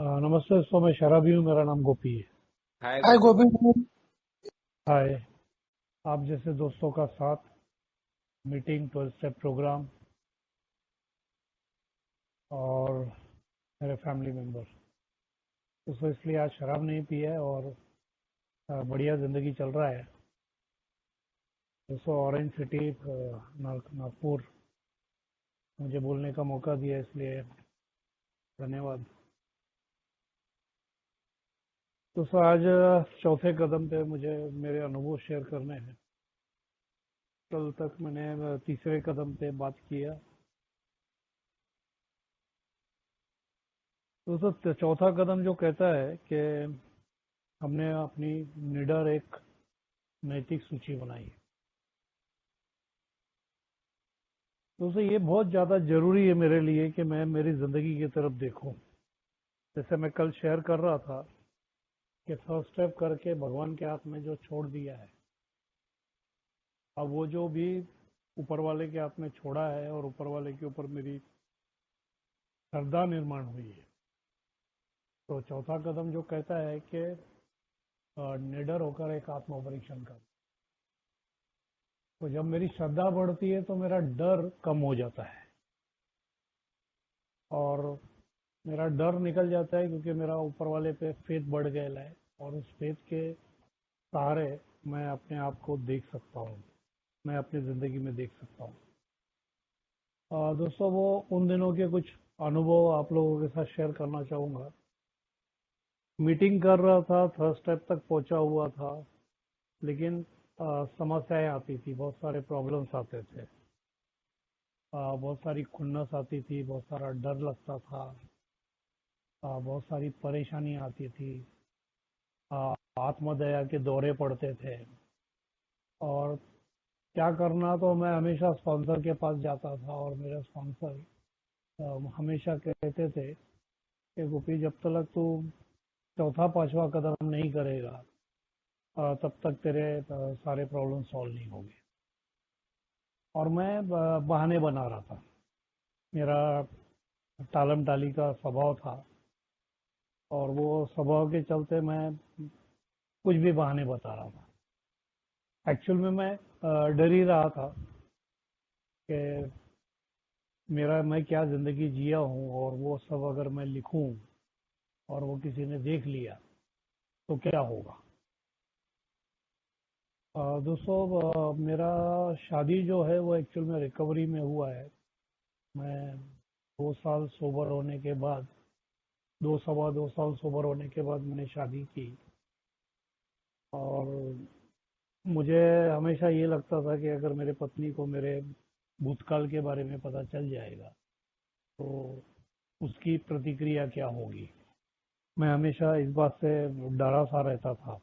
नमस्ते दोस्तों, मैं शराबी हूँ। मेरा नाम गोपी है। हाय हाय गोपी। गोविंद। हाय। आप जैसे दोस्तों का साथ, मीटिंग, 12 स्टेप प्रोग्राम और मेरे फैमिली मेम्बर। दोस्तों इसलिए आज शराब नहीं पिया है और बढ़िया ज़िंदगी चल रहा है। दोस्तों ऑरेंज सिटी नागपुर मुझे बोलने का मौका दिया, इसलिए धन्यवाद। दोस्तों आज चौथे कदम पे मुझे मेरे अनुभव शेयर करने हैं। कल तक मैंने तीसरे कदम पे बात किया। दोस्तों चौथा कदम जो कहता है कि हमने अपनी निडर एक नैतिक सूची बनाई है। दोस्तों ये बहुत ज़्यादा ज़रूरी है मेरे लिए कि मैं मेरी ज़िंदगी की तरफ देखूं। जैसे मैं कल शेयर कर रहा था कि थर्ड स्टेप करके भगवान के हाथ में जो छोड़ दिया है, अब वो जो भी ऊपर वाले के हाथ में छोड़ा है और ऊपर वाले के ऊपर मेरी श्रद्धा निर्माण हुई है। तो चौथा कदम जो कहता है कि निडर होकर एक आत्म परीक्षण कर। तो जब मेरी श्रद्धा बढ़ती है तो मेरा डर कम हो जाता है और मेरा डर निकल जाता है, क्योंकि मेरा ऊपर वाले पे फेथ बढ़ गया है और उस फेथ के सहारे मैं अपने आप को देख सकता हूँ, मैं अपनी ज़िंदगी में देख सकता हूँ। दोस्तों वो उन दिनों के कुछ अनुभव आप लोगों के साथ शेयर करना चाहूँगा। मीटिंग कर रहा था, थर्ड स्टेप तक पहुँचा हुआ था, लेकिन समस्याएं आती थी, बहुत सारे प्रॉब्लम्स आते थे, बहुत सारी खुन्नस आती थी, बहुत सारा डर लगता था, बहुत सारी परेशानी आती थी, आत्मदया के दौरे पड़ते थे। और क्या करना, तो मैं हमेशा स्पॉन्सर के पास जाता था और मेरे स्पॉन्सर हमेशा कहते थे कि गोपी, जब तक तू चौथा पांचवा कदम नहीं करेगा तब तक तेरे सारे प्रॉब्लम सॉल्व नहीं होंगे। और मैं बहाने बना रहा था। मेरा टालम टाली का स्वभाव था और वो स्वभाव के चलते मैं कुछ भी बहाने बता रहा था। एक्चुअल में मैं डर ही रहा था कि मैं क्या ज़िंदगी जिया हूँ, और वो सब अगर मैं लिखूं और वो किसी ने देख लिया तो क्या होगा। दोस्तों मेरा शादी जो है वो एक्चुअल में रिकवरी में हुआ है। मैं 2 साल सोबर होने के बाद, 2 सवा 2 साल सोबर होने के बाद मैंने शादी की। और मुझे हमेशा ये लगता था कि अगर मेरे पत्नी को मेरे भूतकाल के बारे में पता चल जाएगा तो उसकी प्रतिक्रिया क्या होगी। मैं हमेशा इस बात से डरा सा रहता था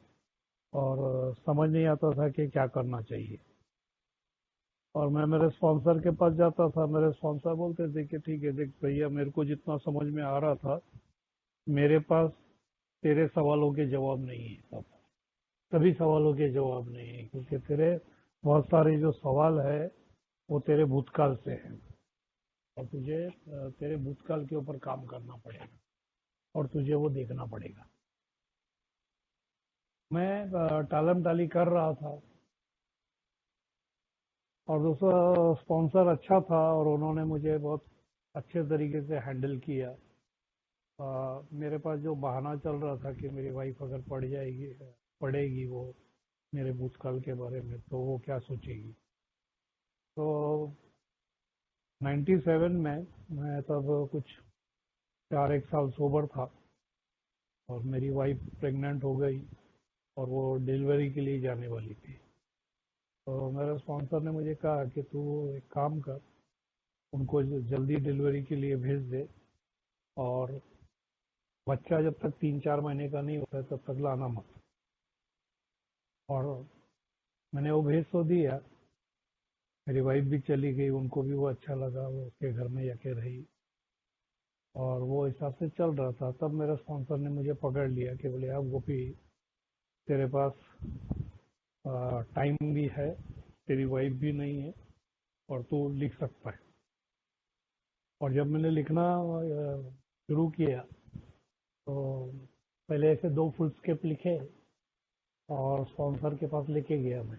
और समझ नहीं आता था कि क्या करना चाहिए। और मैं मेरे स्पॉन्सर के पास जाता था, मेरे स्पॉन्सर बोलते थे कि ठीक है, देख भैया, मेरे को जितना समझ में आ रहा था, मेरे पास तेरे सवालों के जवाब नहीं है। सब सभी सवालों के जवाब नहीं है, क्योंकि तेरे बहुत सारे जो सवाल है वो तेरे भूतकाल से हैं और तुझे तेरे भूतकाल के ऊपर काम करना पड़ेगा और तुझे वो देखना पड़ेगा। मैं टालम टाली कर रहा था और दूसरा स्पॉन्सर अच्छा था और उन्होंने मुझे बहुत अच्छे तरीके से हैंडल किया। मेरे पास जो बहाना चल रहा था कि मेरी वाइफ अगर पढ़ेगी वो मेरे भूतकाल के बारे में, तो वो क्या सोचेगी। तो 97 में मैं तब कुछ 4 एक साल सोबर था और मेरी वाइफ प्रेग्नेंट हो गई और वो डिलीवरी के लिए जाने वाली थी। तो मेरे स्पॉन्सर ने मुझे कहा कि तू एक काम कर, उनको जल्दी डिलीवरी के लिए भेज दे और बच्चा जब तक 3 4 महीने का नहीं होता है तब तक लाना मत। और मैंने वो भेज तो दिया। मेरी वाइफ भी चली गई, उनको भी वो अच्छा लगा, वो उसके घर में जाके रही और वो हिसाब से चल रहा था। तब मेरे स्पॉन्सर ने मुझे पकड़ लिया कि बोले, अब गोपी, तेरे पास टाइम भी है, तेरी वाइफ भी नहीं है और तू लिख सकता है। और जब मैंने लिखना शुरू किया तो पहले ऐसे 2 फुल स्केप लिखे और स्पॉन्सर के पास लेके गया मैं।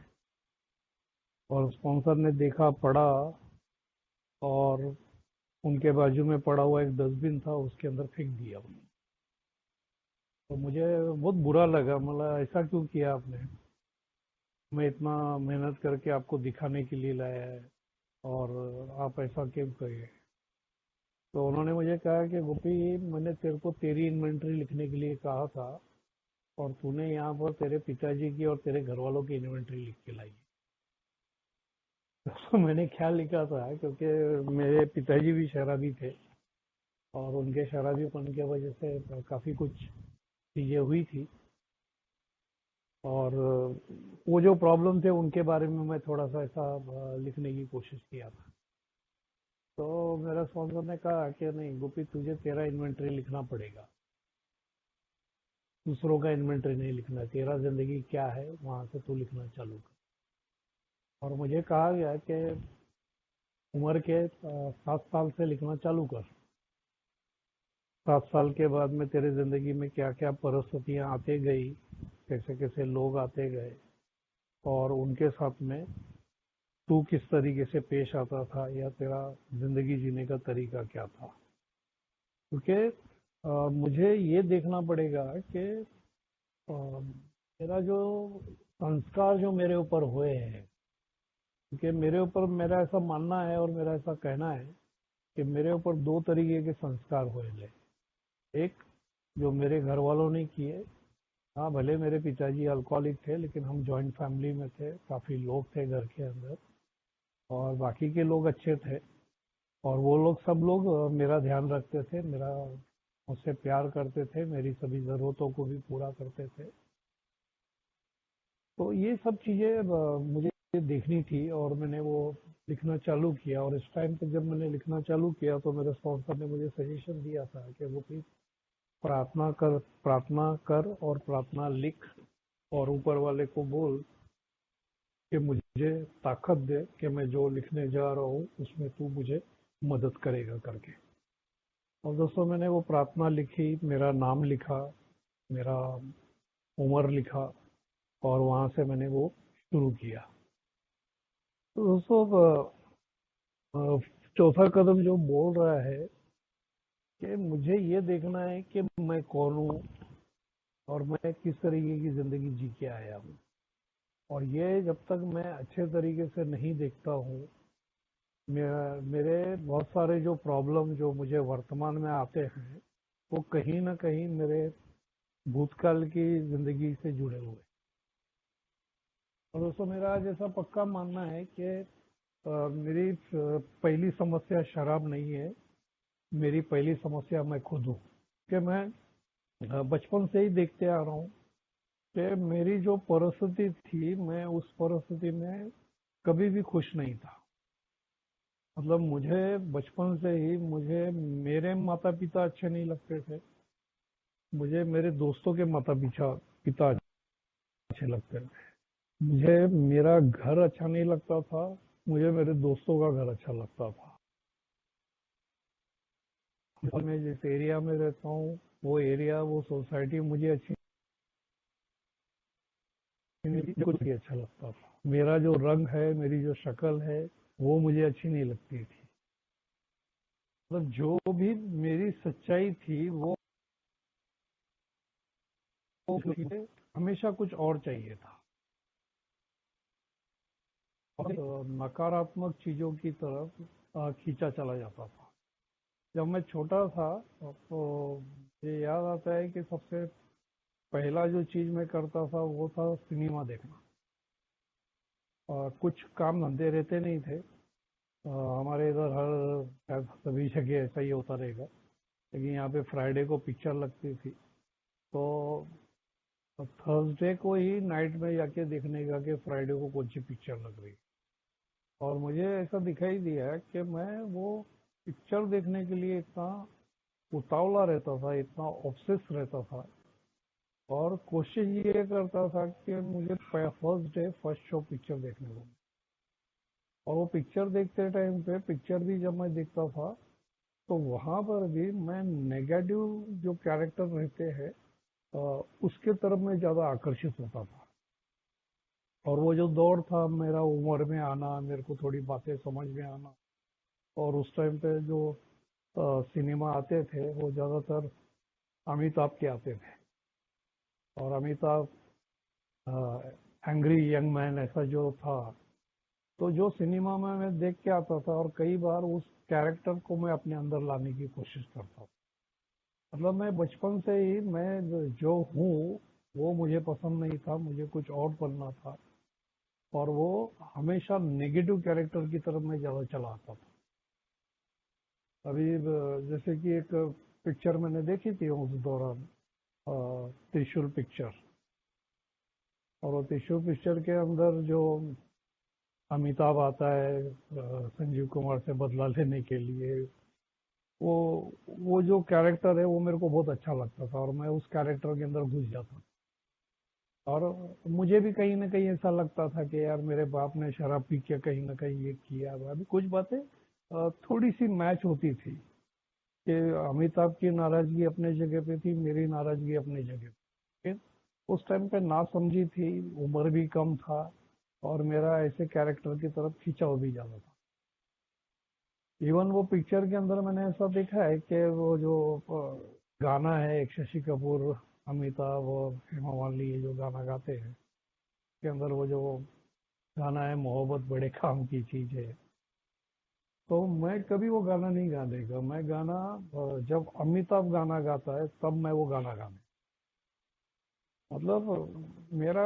और स्पॉन्सर ने देखा, पढ़ा, और उनके बाजू में पड़ा हुआ एक डस्टबिन था, उसके अंदर फेंक दिया उन्होंने। तो मुझे बहुत बुरा लगा, मतलब ऐसा क्यों किया आपने? मैं इतना मेहनत करके आपको दिखाने के लिए लाया है और आप ऐसा क्यों करिए? तो उन्होंने मुझे कहा कि गोपी, मैंने तेरे को तेरी इन्वेंटरी लिखने के लिए कहा था और तूने यहाँ पर तेरे पिताजी की और तेरे घर वालों की इन्वेंटरी लिख के लाई। तो मैंने क्या लिखा था, क्योंकि मेरे पिताजी भी शराबी थे और उनके शराबीपन की वजह से काफ़ी कुछ चीज़ें हुई थी। और वो जो प्रॉब्लम थे उनके बारे में मैं थोड़ा सा ऐसा लिखने की कोशिश किया था। तो मेरा स्पॉन्सर ने कहा कि नहीं गोपी, तुझे तेरा इन्वेंटरी लिखना पड़ेगा, दूसरों का इन्वेंटरी नहीं लिखना, तेरा जिंदगी क्या है वहां से तू लिखना चालू कर। और मुझे कहा गया कि उम्र के 7 साल से लिखना चालू कर। 7 साल के बाद में तेरे जिंदगी में क्या क्या परिस्थितियां आते गई, कैसे कैसे लोग आते गए, और उनके साथ में तू किस तरीके से पेश आता था, या तेरा जिंदगी जीने का तरीका क्या था। क्योंकि मुझे ये देखना पड़ेगा कि मेरा जो संस्कार जो मेरे ऊपर हुए हैं, क्योंकि मेरे ऊपर, मेरा ऐसा मानना है और मेरा ऐसा कहना है कि मेरे ऊपर 2 तरीके के संस्कार हुए हैं। एक, जो मेरे घर वालों ने किए। हाँ, भले मेरे पिताजी अल्कोहलिक थे, लेकिन हम जॉइंट फैमिली में थे, काफ़ी लोग थे घर के अंदर, और बाकी के लोग अच्छे थे। और वो लोग, सब लोग मेरा ध्यान रखते थे, मेरा मुझसे प्यार करते थे, मेरी सभी ज़रूरतों को भी पूरा करते थे। तो ये सब चीज़ें मुझे देखनी थी और मैंने वो लिखना चालू किया। और इस टाइम पे जब मैंने लिखना चालू किया तो मेरे स्पॉन्सर ने मुझे सजेशन दिया था कि वो प्लीज प्रार्थना कर, प्रार्थना कर और प्रार्थना लिख, और ऊपर वाले को बोल कि मुझे ताकत दे कि मैं जो लिखने जा रहा हूँ उसमें तू मुझे मदद करेगा करके। और दोस्तों, मैंने वो प्रार्थना लिखी, मेरा नाम लिखा, मेरा उम्र लिखा, और वहाँ से मैंने वो शुरू किया। तो दोस्तों, अ, चौथा कदम जो बोल रहा है कि मुझे ये देखना है कि मैं कौन हूँ और मैं किस तरीके की ज़िंदगी जी के आया हूँ। और ये जब तक मैं अच्छे तरीके से नहीं देखता हूँ, मेरे बहुत सारे जो प्रॉब्लम जो मुझे वर्तमान में आते हैं, वो कहीं ना कहीं मेरे भूतकाल की ज़िंदगी से जुड़े हुए हैं। और दोस्तों, मेरा जैसा पक्का मानना है कि मेरी पहली समस्या शराब नहीं है, मेरी पहली समस्या मैं खुद हूँ। कि मैं बचपन से ही देखते आ रहा हूँ कि मेरी जो परिस्थिति थी, मैं उस परिस्थिति में कभी भी खुश नहीं था। मतलब मुझे बचपन से ही, मुझे मेरे माता पिता अच्छे नहीं लगते थे, मुझे मेरे दोस्तों के माता पिता पिता अच्छे लगते थे, मुझे मेरा घर अच्छा नहीं लगता था, मुझे मेरे दोस्तों का घर अच्छा लगता था। मैं जिस एरिया में रहता हूँ, वो एरिया, वो सोसाइटी मुझे अच्छी नहीं, कुछ भी अच्छा लगता था। मेरा जो रंग है, मेरी जो शक्ल है, वो मुझे अच्छी नहीं लगती थी। मतलब जो भी मेरी सच्चाई थी, वो हमेशा कुछ और चाहिए था, और नकारात्मक चीजों की तरफ खींचा चला जाता था। जब मैं छोटा था तो ये याद आता है कि सबसे पहला जो चीज मैं करता था वो था सिनेमा देखना। कुछ काम धंधे रहते नहीं थे, हमारे इधर हर, शायद सभी जगह ऐसा ही होता रहेगा, लेकिन यहाँ पे फ्राइडे को पिक्चर लगती थी। तो थर्सडे को ही नाइट में जाके देखने का कि फ्राइडे को कौन सी पिक्चर लग रही। और मुझे ऐसा दिखाई दिया कि मैं वो पिक्चर देखने के लिए इतना उतावला रहता था, इतना ऑब्सेस रहता था, और कोशिश ये करता था कि मुझे first day first show picture देखने को। और वो पिक्चर देखते टाइम पे, पिक्चर भी जब मैं देखता था, तो वहां पर भी मैं नेगेटिव जो कैरेक्टर रहते हैं उसके तरफ मैं ज़्यादा आकर्षित होता था। और वो जो दौर था मेरा उम्र में आना, मेरे को थोड़ी बातें समझ में आना, और उस टाइम पे जो सिनेमा आते थे वो ज़्यादातर अमिताभ के आते थे। और अमिताभ एंग्री यंग मैन ऐसा जो था, तो जो सिनेमा में मैं देख के आता था, और कई बार उस कैरेक्टर को मैं अपने अंदर लाने की कोशिश करता था। मतलब मैं बचपन से ही, मैं जो हूँ वो मुझे पसंद नहीं था, मुझे कुछ और बनना था। और वो हमेशा नेगेटिव कैरेक्टर की तरफ मैं ज़्यादा चला आता था। अभी जैसे कि एक पिक्चर मैंने देखी थी उस दौरान, त्रिशूल पिक्चर। और वो त्रिशूल पिक्चर के अंदर जो अमिताभ आता है संजीव कुमार से बदला लेने के लिए, वो वो जो कैरेक्टर है वो मेरे को बहुत अच्छा लगता था, और मैं उस कैरेक्टर के अंदर घुस जाता था। और मुझे भी कहीं ना कहीं ऐसा लगता था कि यार मेरे बाप ने शराब पी के कहीं ना कहीं ये किया। अभी कुछ बातें थोड़ी सी मैच होती थी, कि अमिताभ की नाराजगी अपने जगह पे थी, मेरी नाराजगी अपनी जगह पे। लेकिन उस टाइम पे ना समझी थी, उम्र भी कम था, और मेरा ऐसे कैरेक्टर की तरफ खिंचाव भी ज्यादा था। इवन वो पिक्चर के अंदर मैंने ऐसा देखा है कि वो जो गाना है, एक शशि कपूर, अमिताभ और हेमा मालिनी ये जो गाना गाते हैं, के अंदर वो जो गाना है, मोहब्बत बड़े काम की चीज है। तो मैं कभी वो गाना नहीं गाने का, मैं गाना जब अमिताभ गाना गाता है तब मैं वो गाना गाने, मतलब मेरा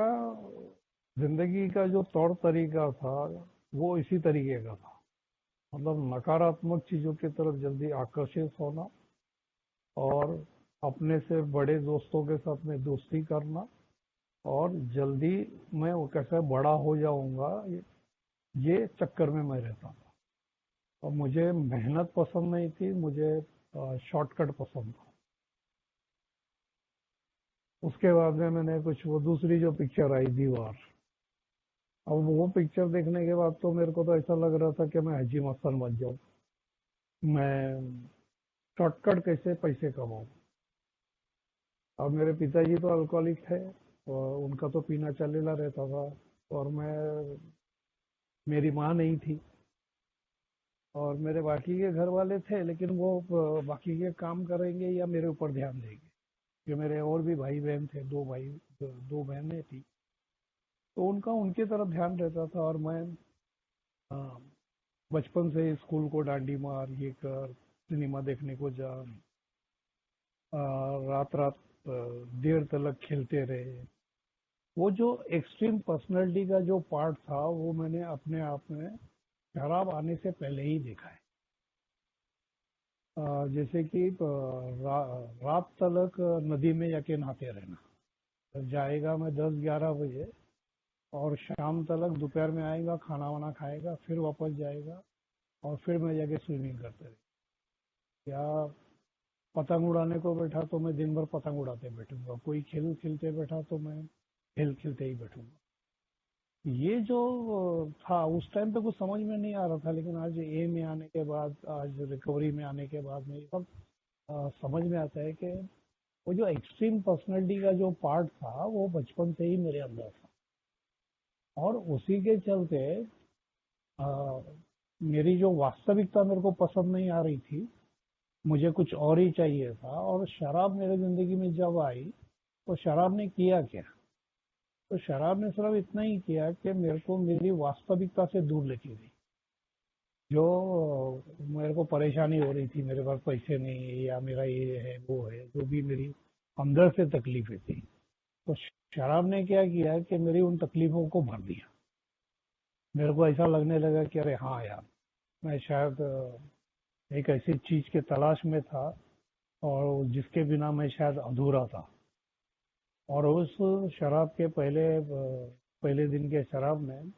जिंदगी का जो तौर तरीका था वो इसी तरीके का था। मतलब नकारात्मक चीजों की तरफ जल्दी आकर्षित होना, और अपने से बड़े दोस्तों के साथ में दोस्ती करना, और जल्दी मैं वो कैसे बड़ा हो जाऊंगा, ये चक्कर में मैं रहता था। और मुझे मेहनत पसंद नहीं थी, मुझे शॉर्टकट पसंद था। उसके बाद में मैंने कुछ वो दूसरी जो पिक्चर आई, दीवार। अब वो पिक्चर देखने के बाद तो मेरे को तो ऐसा लग रहा था कि मैं हाजी मस्तान बन जाऊं। मैं शॉर्टकट कैसे पैसे कमाऊं। अब मेरे पिताजी तो अल्कोहलिक थे, और उनका तो पीना चलेला रहता था। और मेरी माँ नहीं थी, और मेरे बाकी के घर वाले थे, लेकिन वो बाकी के काम करेंगे या मेरे ऊपर ध्यान देंगे। कि मेरे और भी भाई बहन थे, दो बहनें थी, तो उनका उनके तरफ ध्यान रहता था। और मैं अ, बचपन से ही स्कूल को डांडी मार, ये कर, सिनेमा देखने को जा, रात रात देर तक खेलते रहे। वो जो एक्सट्रीम पर्सनैलिटी का जो पार्ट था वो मैंने अपने आप में शराब आने से पहले ही देखा है। जैसे कि रात तक नदी में जाके नहाते रहना। जाएगा मैं 10-11 बजे, और शाम तक दोपहर में आएगा, खाना वाना खाएगा, फिर वापस जाएगा, और फिर मैं जाके स्विमिंग करते रहे। या पतंग उड़ाने को बैठा तो मैं दिन भर पतंग उड़ाते बैठूंगा, कोई खेल खेलते बैठा तो मैं खेल खेलते ही बैठूंगा। ये जो था उस टाइम पे कुछ समझ में नहीं आ रहा था, लेकिन आज ए में आने के बाद, आज रिकवरी में आने के बाद में ये सब समझ में आता है कि वो जो एक्सट्रीम पर्सनैलिटी का जो पार्ट था वो बचपन से ही मेरे अंदर था। और उसी के चलते अ, मेरी जो वास्तविकता मेरे को पसंद नहीं आ रही थी, मुझे कुछ और ही चाहिए था। और शराब मेरे जिंदगी में जब आई, तो शराब ने किया क्या? तो शराब ने सिर्फ इतना ही किया कि मेरे को मेरी वास्तविकता से दूर लेके गई। जो मेरे को परेशानी हो रही थी, मेरे पास पैसे नहीं है, या मेरा ये है वो है, जो भी मेरी अंदर से तकलीफें थी, तो शराब ने क्या किया कि मेरी उन तकलीफों को भर दिया। मेरे को ऐसा लगने लगा कि अरे हाँ यार, मैं शायद एक ऐसी चीज के तलाश में था, और जिसके बिना मैं शायद अधूरा था। और उस शराब के पहले दिन के शराब में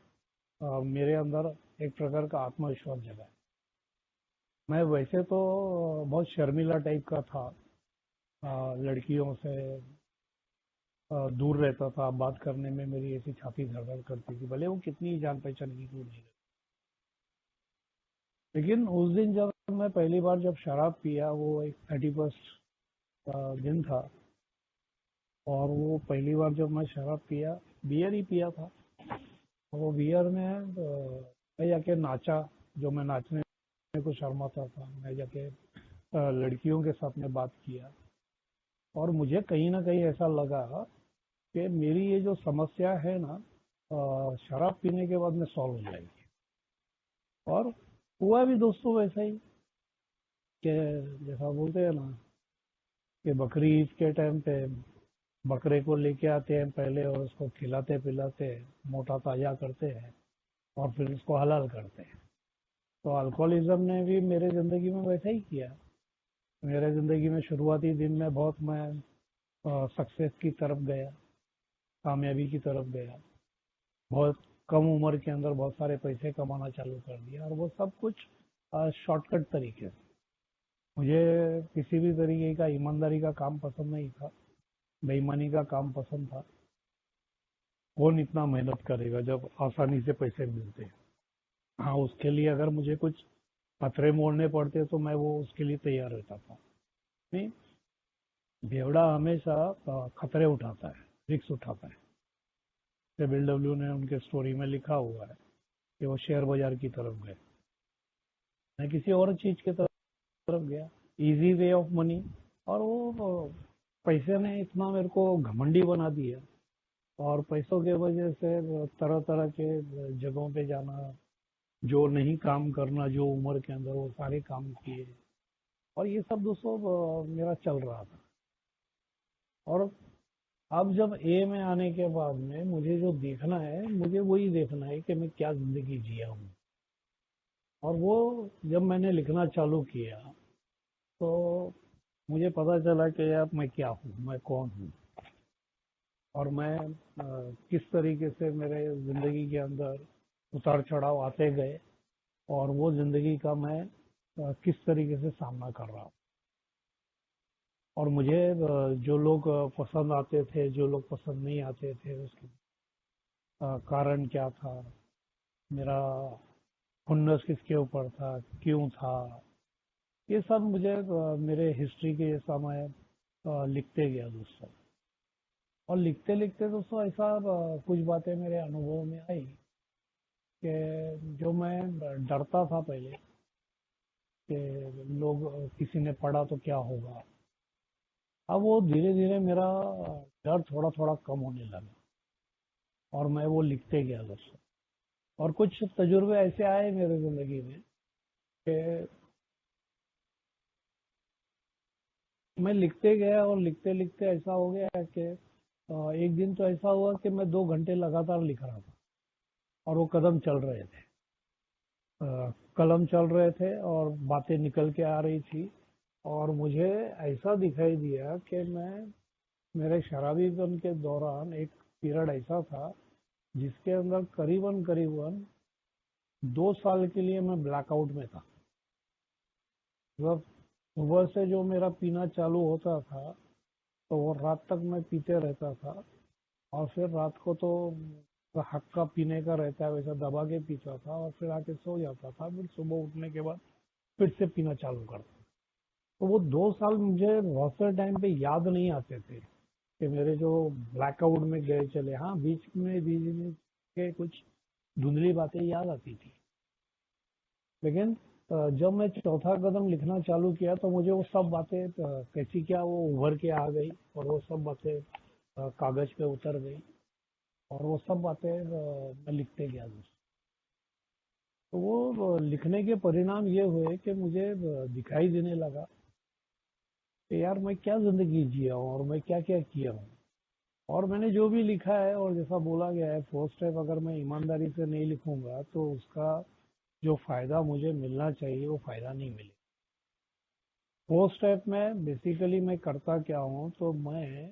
मेरे अंदर एक प्रकार का आत्मविश्वास जगा। मैं वैसे तो बहुत शर्मीला टाइप का था, लड़कियों से दूर रहता था, बात करने में मेरी ऐसी छाती धड़धड़ करती थी, भले वो कितनी जान पहचान की क्यों नहीं। लेकिन उस दिन जब मैं पहली बार जब शराब पिया, वो एक 31st दिन था, और वो पहली बार जब मैं शराब पिया, बियर ही पिया था, तो वो बियर में मैं जाके नाचा। जो मैं नाचने को शर्माता था, मैं जाके लड़कियों के साथ में बात किया, और मुझे कहीं ना कहीं ऐसा लगा कि मेरी ये जो समस्या है ना, शराब पीने के बाद में सॉल्व हो जाएगी। और हुआ भी दोस्तों वैसा ही, कि जैसा बोलते हैं ना कि बकरी ईद के टाइम पे बकरे को लेके आते हैं पहले, और उसको खिलाते पिलाते मोटा ताजा करते हैं, और फिर उसको हलाल करते हैं। तो अल्कोहलिज्म ने भी मेरे ज़िंदगी में वैसा ही किया। मेरे ज़िंदगी में शुरुआती दिन में बहुत मैं सक्सेस की तरफ गया, कामयाबी की तरफ गया। बहुत कम उम्र के अंदर बहुत सारे पैसे कमाना चालू कर दिया, और वो सब कुछ शॉर्टकट तरीके से। मुझे किसी भी तरीके का ईमानदारी का काम पसंद नहीं था, बेईमानी का काम पसंद था। कौन इतना मेहनत करेगा जब आसानी से पैसे मिलते हैं। हाँ, उसके लिए अगर मुझे कुछ पथरे मोड़ने पड़ते तो मैं वो उसके लिए तैयार रहता था। नहीं, बेवड़ा हमेशा खतरे उठाता है, रिस्क उठाता है। डब्ल्यू ने उनके स्टोरी में लिखा हुआ है कि वो शेयर बाजार की तरफ गए, मैं किसी और चीज की तरफ गया, इजी वे ऑफ मनी। और वो पैसे ने इतना मेरे को घमंडी बना दिया, और पैसों के वजह से तरह तरह के जगहों पे जाना, जो नहीं काम करना जो उम्र के अंदर, वो सारे काम किए। और ये सब दोस्तों मेरा चल रहा था। और अब जब ए में आने के बाद में मुझे जो देखना है, मुझे वही देखना है कि मैं क्या जिंदगी जिया हूँ। और वो जब मैंने लिखना चालू किया, तो मुझे पता चला कि यार मैं क्या हूँ, मैं कौन हूँ, और मैं किस तरीके से मेरे जिंदगी के अंदर उतार चढ़ाव आते गए, और वो जिंदगी का मैं किस तरीके से सामना कर रहा हूँ। और मुझे जो लोग पसंद आते थे, जो लोग पसंद नहीं आते थे, उसके कारण क्या था, मेरा खुन्नस किसके ऊपर था, क्यों था, ये सब मुझे मेरे हिस्ट्री के समय लिखते गया दोस्तों। और लिखते लिखते दोस्तों ऐसा कुछ बातें मेरे अनुभव में आई कि जो मैं डरता था पहले कि लोग, किसी ने पढ़ा तो क्या होगा, अब वो धीरे धीरे मेरा डर थोड़ा थोड़ा कम होने लगा, और मैं वो लिखते गया दोस्तों। और कुछ तजुर्बे ऐसे आए मेरे जिंदगी में कि मैं लिखते गया, और लिखते लिखते ऐसा हो गया कि एक दिन तो ऐसा हुआ कि मैं 2 घंटे लगातार लिख रहा था, और वो कदम चल रहे थे, कलम चल रहे थे, और बातें निकल के आ रही थी। और मुझे ऐसा दिखाई दिया कि मैं, मेरे शराबीपन के दौरान एक पीरियड ऐसा था जिसके अंदर करीबन करीबन 2 साल के लिए मैं ब्लैकआउट में था। मतलब सुबह से जो मेरा पीना चालू होता था, तो वो रात तक मैं पीते रहता था। और फिर रात को तो हक्का पीने का रहता है, वैसा दबा के पीता था, और फिर आके सो जाता था। फिर सुबह उठने के बाद फिर से पीना चालू करता। तो वो 2 साल मुझे बहुत से टाइम पे याद नहीं आते थे कि मेरे जो ब्लैकआउट में गए चले। हाँ, बीच में के कुछ धुंधली बातें याद आती थी। लेकिन जब मैं चौथा कदम लिखना चालू किया, तो मुझे वो सब बातें कैसी क्या वो उभर के आ गई, और वो सब बातें कागज पे उतर गई, और वो सब बातें मैं लिखते गया दोस्त। तो वो लिखने के परिणाम ये हुए कि मुझे दिखाई देने लगा कि यार मैं क्या जिंदगी जिया हूँ, और मैं क्या क्या किया हूँ। और मैंने जो भी लिखा है, और जैसा बोला गया है, फर्स्ट स्टेप अगर मैं ईमानदारी से नहीं लिखूंगा तो उसका जो फायदा मुझे मिलना चाहिए वो फायदा नहीं मिलेगा। फोर्थ स्टेप में बेसिकली मैं करता क्या हूँ, तो मैं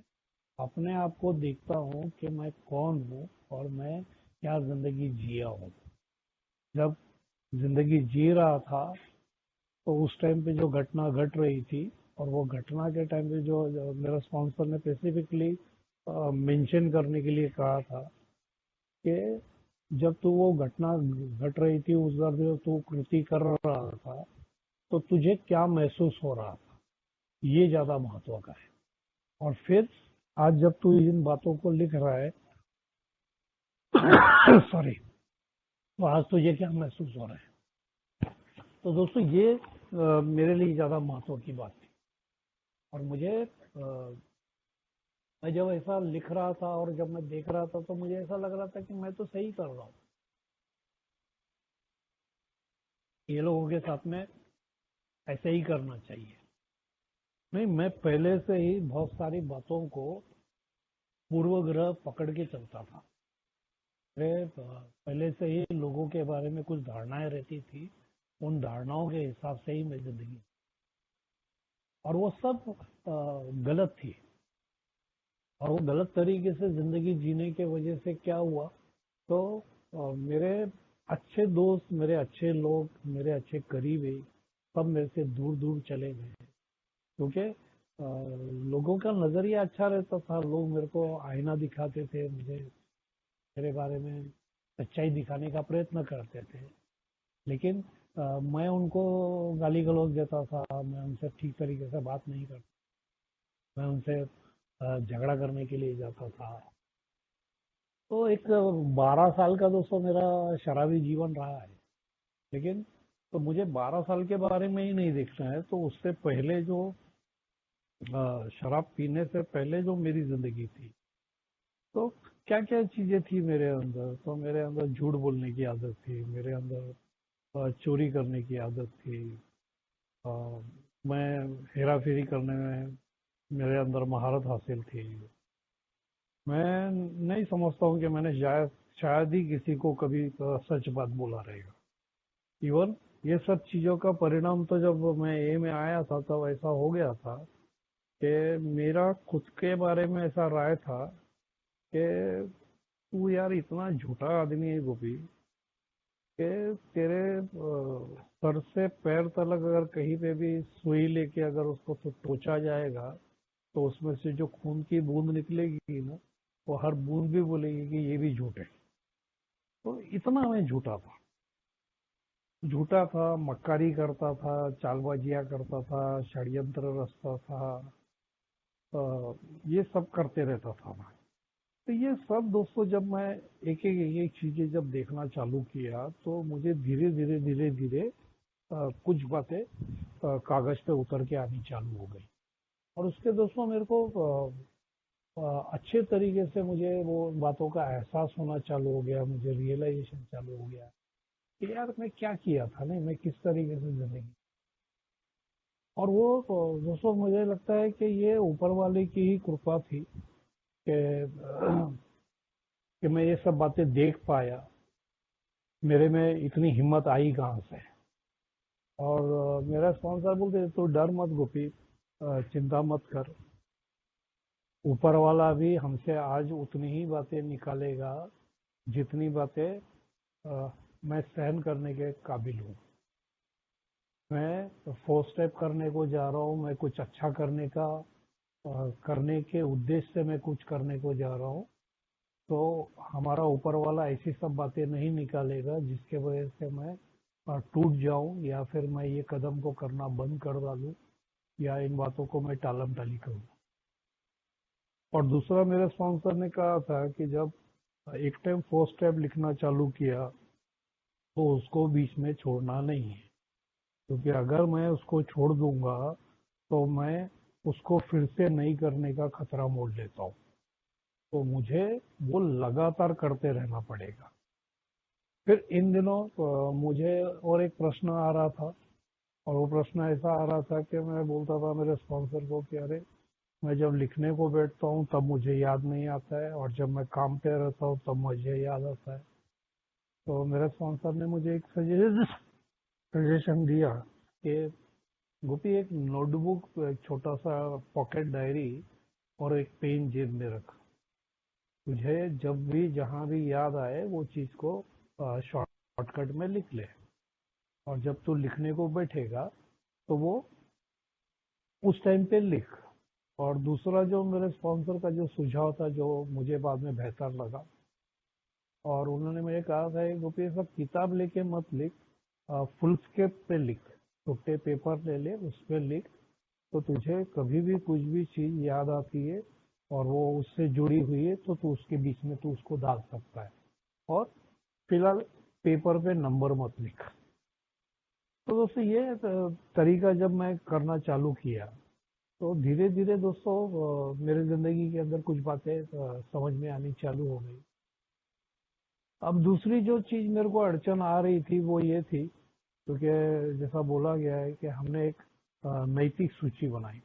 अपने आप को देखता हूँ कि मैं कौन हूँ, और मैं क्या जिंदगी जिया हूँ। जब जिंदगी जी रहा था, तो उस टाइम पे जो घटना घट रही थी, और वो घटना के टाइम पे जो मेरा स्पॉन्सर ने स्पेसिफिकली मेंशन करने के लिए कहा था कि जब तू वो घटना घट रही थी, उस दर जो तू कृति कर रहा था, तो तुझे क्या महसूस हो रहा था, ये ज्यादा महत्व का है। और फिर आज जब तू इन बातों को लिख रहा है सॉरी, तो आज तुझे क्या महसूस हो रहा है? तो दोस्तों ये मेरे लिए ज्यादा महत्व की बात थी। और मुझे मैं जब ऐसा लिख रहा था और जब मैं देख रहा था तो मुझे ऐसा लग रहा था कि मैं तो सही कर रहा हूँ। ये लोगों के साथ में ऐसे ही करना चाहिए। नहीं, मैं पहले से ही बहुत सारी बातों को पूर्वग्रह पकड़ के चलता था। मेरे पहले से ही लोगों के बारे में कुछ धारणाएं रहती थी। उन धारणाओं के हिसाब से ही मैं जिंदगी, और वो सब गलत थी। और वो गलत तरीके से जिंदगी जीने के वजह से क्या हुआ, तो मेरे अच्छे दोस्त, मेरे अच्छे लोग, मेरे अच्छे करीबी सब मेरे से दूर दूर चले गए। क्योंकि लोगों का नजरिया अच्छा रहता था। लोग मेरे को आईना दिखाते थे, मुझे मेरे बारे में सच्चाई दिखाने का प्रयत्न करते थे। लेकिन मैं उनको गाली गलौज देता था, मैं उनसे ठीक तरीके से बात नहीं करता, मैं उनसे झगड़ा करने के लिए जाता था। तो एक 12 साल का दोस्तों मेरा शराबी जीवन रहा है। लेकिन तो मुझे 12 साल के बारे में ही नहीं देखना है, तो उससे पहले जो शराब पीने से पहले जो मेरी जिंदगी थी, तो क्या क्या चीजें थी मेरे अंदर। तो मेरे अंदर झूठ बोलने की आदत थी, मेरे अंदर चोरी करने की आदत थी, अ, मैं हेरा फेरी करने में मेरे अंदर महारत हासिल थी। मैं नहीं समझता हूँ कि मैंने शायद शायद ही किसी को कभी सच बात बोला रहेगा। इवन ये सब चीजों का परिणाम तो जब मैं ए में आया था तब ऐसा हो गया था कि मेरा खुद के बारे में ऐसा राय था कि तू यार इतना झूठा आदमी है गोपी, कि तेरे सर से पैर तलक अगर कहीं पे भी सुई लेके अगर उसको तो टोचा जाएगा, तो उसमें से जो खून की बूंद निकलेगी ना, वो हर बूंद भी बोलेगी कि ये भी झूठ है। तो इतना मैं झूठा था, झूठा था, मक्कारी करता था, चालबाजियां करता था, षड्यंत्र रचता था, ये सब करते रहता था मैं। तो ये सब दोस्तों जब मैं एक एक चीजें जब देखना चालू किया, तो मुझे धीरे धीरे धीरे धीरे कुछ बातें कागज पे उतर के आनी चालू हो गई। और उसके दोस्तों मेरे को अच्छे तरीके से मुझे वो बातों का एहसास होना चालू हो गया, मुझे रियलाइजेशन चालू हो गया कि यार मैं क्या किया था, नहीं मैं किस तरीके से जिंदगी। और वो दोस्तों मुझे लगता है कि ये ऊपर वाले की ही कृपा थी कि कि मैं ये सब बातें देख पाया। मेरे में इतनी हिम्मत आई कहाँ से। और मेरा स्पॉन्सर बोलते तो डर मत गोपी, चिंता मत कर, ऊपर वाला भी हमसे आज उतनी ही बातें निकालेगा जितनी बातें मैं सहन करने के काबिल हूँ। मैं फोर स्टेप करने को जा रहा हूँ, मैं कुछ अच्छा करने का करने के उद्देश्य से मैं कुछ करने को जा रहा हूँ। तो हमारा ऊपर वाला ऐसी सब बातें नहीं निकालेगा जिसके वजह से मैं टूट जाऊं, या फिर मैं ये कदम को करना बंद कर डालूं, या इन बातों को मैं टालम टाली करूं। और दूसरा मेरे स्पॉन्सर ने कहा था कि जब एक टाइम फोर स्टेप लिखना चालू किया, तो उसको बीच में छोड़ना नहीं है। क्योंकि अगर मैं उसको छोड़ दूंगा तो मैं उसको फिर से नहीं करने का खतरा मोल लेता हूँ। तो मुझे वो लगातार करते रहना पड़ेगा। फिर इन दिनों मुझे और एक प्रश्न आ रहा था। और वो प्रश्न ऐसा आ रहा था कि मैं बोलता था मेरे स्पॉन्सर को कि अरे, मैं जब लिखने को बैठता हूँ तब मुझे याद नहीं आता है, और जब मैं काम पे रहता हूँ तब मुझे याद आता है। तो मेरे स्पॉन्सर ने मुझे एक सजेशन दिया कि गोपी, एक नोटबुक, एक छोटा सा पॉकेट डायरी और एक पेन जेब में रख। तुझे जब भी जहाँ भी याद आए वो चीज को शॉर्टकट में लिख ले। और जब तू लिखने को बैठेगा तो वो उस टाइम पे लिख। और दूसरा जो मेरे स्पॉन्सर का जो सुझाव था, जो मुझे बाद में बेहतर लगा, और उन्होंने मुझे कहा था कि गोपी सब किताब लेके मत लिख, फुल स्केप पे लिख, छोटे पेपर ले ले उस पे लिख। तो तुझे कभी भी कुछ भी चीज याद आती है और वो उससे जुड़ी हुई है तो तू उसके बीच में तू उसको डाल सकता है। और फिलहाल पेपर पे नंबर मत लिख। तो दोस्तों ये तरीका जब मैं करना चालू किया तो धीरे धीरे दोस्तों मेरे जिंदगी के अंदर कुछ बातें समझ में आनी चालू हो गई। अब दूसरी जो चीज मेरे को अड़चन आ रही थी वो ये थी, क्योंकि जैसा बोला गया है कि हमने एक नैतिक सूची बनाई।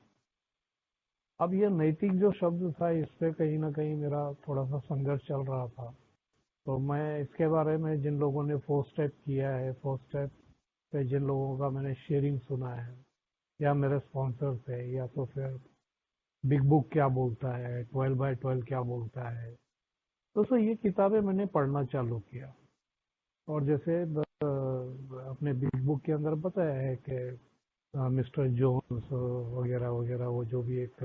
अब ये नैतिक जो शब्द था इस पे कहीं ना कहीं मेरा थोड़ा सा संघर्ष चल रहा था। तो मैं इसके बारे में जिन लोगों ने फोर स्टेप किया है, फोर स्टेप पे जिन लोगों का मैंने शेयरिंग सुना है, या मेरे स्पॉन्सर्स है, या तो फिर बिग बुक क्या बोलता है, 12 by 12 क्या बोलता है, दोस्तों ये किताबें मैंने पढ़ना चालू किया। और जैसे अपने बिग बुक के अंदर बताया है कि मिस्टर जोन्स वगैरह वगैरह वो जो भी एक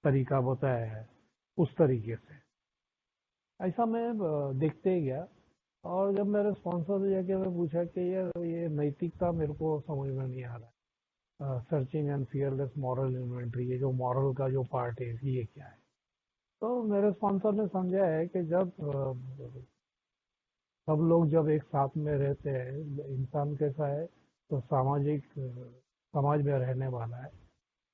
तरीका बताया है उस तरीके से ऐसा मैं देखते ही गया। और जब मेरे स्पॉन्सर से जाके मैं पूछा कि यार ये नैतिकता मेरे को समझ में नहीं आ रहा है, searching and fearless moral inventory, ये जो मॉरल का जो पार्ट है ये क्या है। तो मेरे स्पॉन्सर ने समझा है कि जब सब लोग जब एक साथ में रहते हैं, इंसान कैसा है तो सामाजिक समाज में रहने वाला है।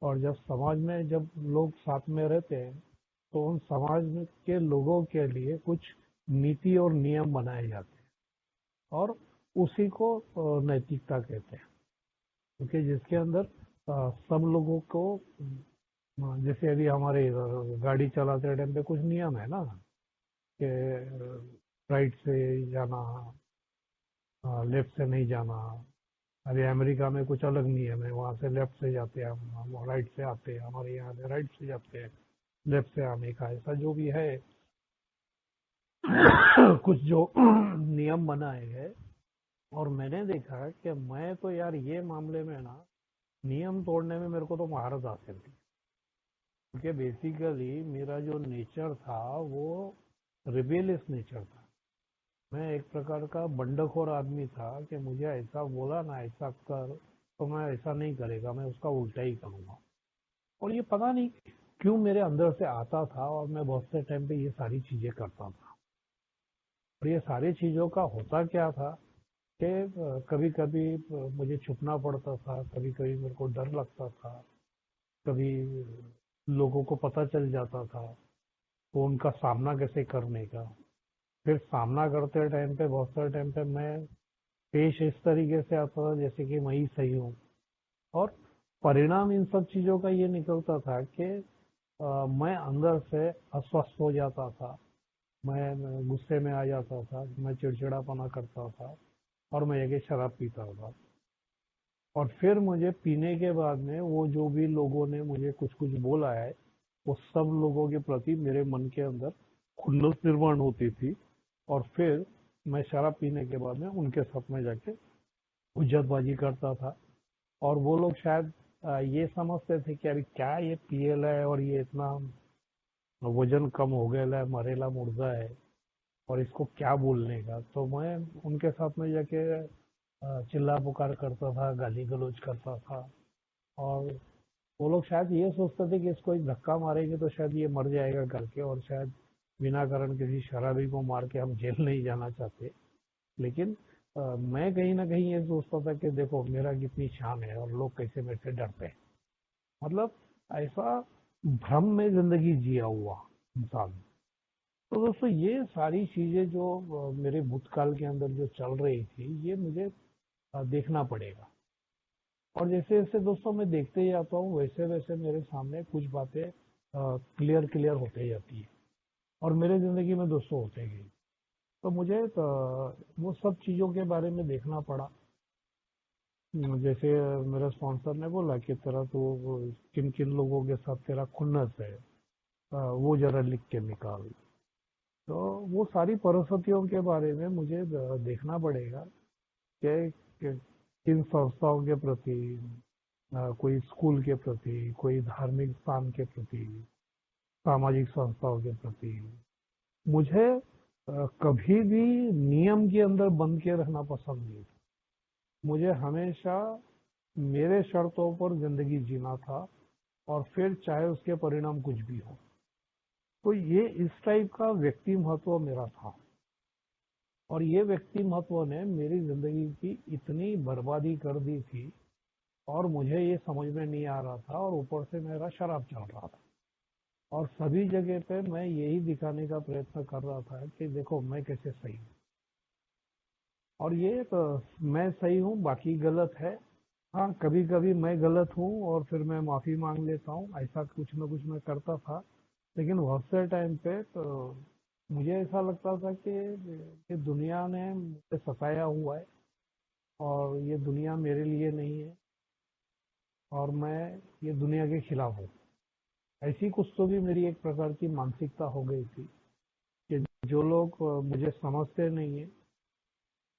और जब समाज में जब लोग साथ में रहते हैं तो उन समाज में के लोगों के लिए कुछ नीति और नियम बनाए जाते हैं, और उसी को नैतिकता कहते हैं। क्योंकि जिसके अंदर सब लोगों को जैसे अभी हमारे गाड़ी चलाते टाइम पे कुछ नियम है ना, कि राइट से जाना, लेफ्ट से नहीं जाना। अभी अमेरिका में कुछ अलग नियम है, वहां से लेफ्ट से जाते हैं, हम राइट से आते हैं, हमारे यहाँ से राइट से जाते हैं, लेफ्ट से आने का ऐसा जो भी है कुछ जो नियम बनाए हैं। और मैंने देखा कि मैं तो यार ये मामले में ना नियम तोड़ने में मेरे को तो महारत हासिल थी। क्योंकि बेसिकली मेरा जो नेचर था वो रिबेलियस नेचर था। मैं एक प्रकार का बंडखोर आदमी था कि मुझे ऐसा बोला ना ऐसा कर तो मैं ऐसा नहीं करेगा, मैं उसका उल्टा ही करूंगा। और ये पता नहीं क्यों मेरे अंदर से आता था, और मैं बहुत से टाइम पे ये सारी चीजें करता था। और ये सारी चीजों का होता क्या था कि कभी कभी मुझे छुपना पड़ता था, कभी कभी मेरे को डर लगता था, कभी लोगों को पता चल जाता था तो उनका सामना कैसे करने का। फिर सामना करते टाइम पे बहुत सारे टाइम पे मैं पेश इस तरीके से आता था जैसे कि मैं ही सही हूँ। और परिणाम इन सब चीजों का ये निकलता था कि मैं अंदर से अस्वस्थ हो जाता था, मैं गुस्से में आ जाता था, मैं चिड़चिड़ापना करता था, और मैं ये शराब पीता था। और फिर मुझे पीने के बाद में वो जो भी लोगों ने मुझे कुछ कुछ बोला है वो सब लोगों के प्रति मेरे मन के अंदर खुन्नस निर्माण होती थी। और फिर मैं शराब पीने के बाद में उनके साथ में जाके हुज्जतबाजी करता था। और वो लोग शायद ये समझते थे कि अभी क्या ये पियल है और ये इतना वजन कम हो गया है, मरेला मुर्दा है, और इसको क्या बोलने का। तो मैं उनके साथ में जाके चिल्ला पुकार करता था, गाली गलौज करता था। और वो लोग शायद ये सोचते थे कि इसको एक धक्का मारेंगे तो शायद ये मर जाएगा करके, और शायद बिना कारण किसी शराबी को मार के हम जेल नहीं जाना चाहते। लेकिन मैं कहीं ना कहीं ये सोचता था कि देखो मेरा कितनी शान है और लोग कैसे मेरे से डरते हैं। मतलब ऐसा भ्रम में जिंदगी जिया हुआ इंसान। तो दोस्तों ये सारी चीजें जो मेरे भूतकाल के अंदर जो चल रही थी ये मुझे देखना पड़ेगा। और जैसे जैसे दोस्तों मैं देखते ही आता हूँ वैसे वैसे मेरे सामने कुछ बातें क्लियर क्लियर होते जाती है, और मेरे जिंदगी में दोस्तों होते गई। तो मुझे वो सब चीजों के बारे में देखना पड़ा। जैसे मेरे स्पॉन्सर ने बोला कि तेरा तो किन किन लोगों के साथ तेरा खुन्नस है, वो जरा लिख के निकाल। तो वो सारी परिस्थितियों के बारे में मुझे देखना पड़ेगा कि किन संस्थाओं के प्रति, कोई स्कूल के प्रति, कोई धार्मिक स्थान के प्रति, सामाजिक संस्थाओं के प्रति मुझे कभी भी नियम के अंदर बंद के रहना पसंद नहीं था। मुझे हमेशा मेरे शर्तों पर जिंदगी जीना था, और फिर चाहे उसके परिणाम कुछ भी हो। तो ये इस टाइप का व्यक्ति महत्व मेरा था। और ये व्यक्ति महत्व ने मेरी जिंदगी की इतनी बर्बादी कर दी थी, और मुझे ये समझ में नहीं आ रहा था, और ऊपर से मेरा शराब चल रहा था। और सभी जगह पे मैं यही दिखाने का प्रयत्न कर रहा था कि देखो मैं कैसे सही हूँ। और ये तो मैं सही हूँ, बाकी गलत है। हाँ, कभी कभी मैं गलत हूँ और फिर मैं माफी मांग लेता हूँ, ऐसा कुछ ना कुछ मैं करता था। लेकिन बहुत से टाइम पे तो मुझे ऐसा लगता था कि ये दुनिया ने मुझे सताया हुआ है, और ये दुनिया मेरे लिए नहीं है, और मैं ये दुनिया के खिलाफ हूँ। ऐसी कुछ तो भी मेरी एक प्रकार की मानसिकता हो गई थी कि जो लोग मुझे समझते नहीं है।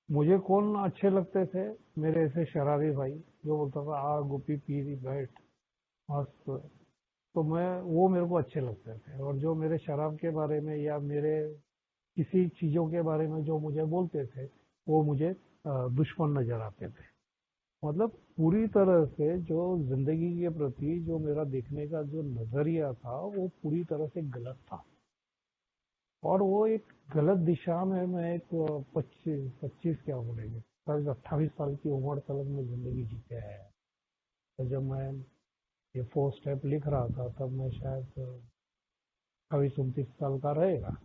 मुझे कौन अच्छे लगते थे? मेरे ऐसे शराबी भाई, जो बोलता था आ गोपी पी बैठ मस्त। तो मैं, वो मेरे को अच्छे लगते थे। और जो मेरे शराब के बारे में या मेरे किसी चीजों के बारे में जो मुझे बोलते थे, वो मुझे दुश्मन नजर आते थे। मतलब पूरी तरह से जो जिंदगी के प्रति जो मेरा देखने का जो नजरिया था, वो पूरी तरह से गलत था। और वो एक गलत दिशा में मैं एक 25 क्या बोलेंगे, 28 साल की उम्र तक मैं जिंदगी जीते आया। तो जब मैं ये 4 स्टेप लिख रहा था, तब मैं शायद 28-29 साल का रहेगा।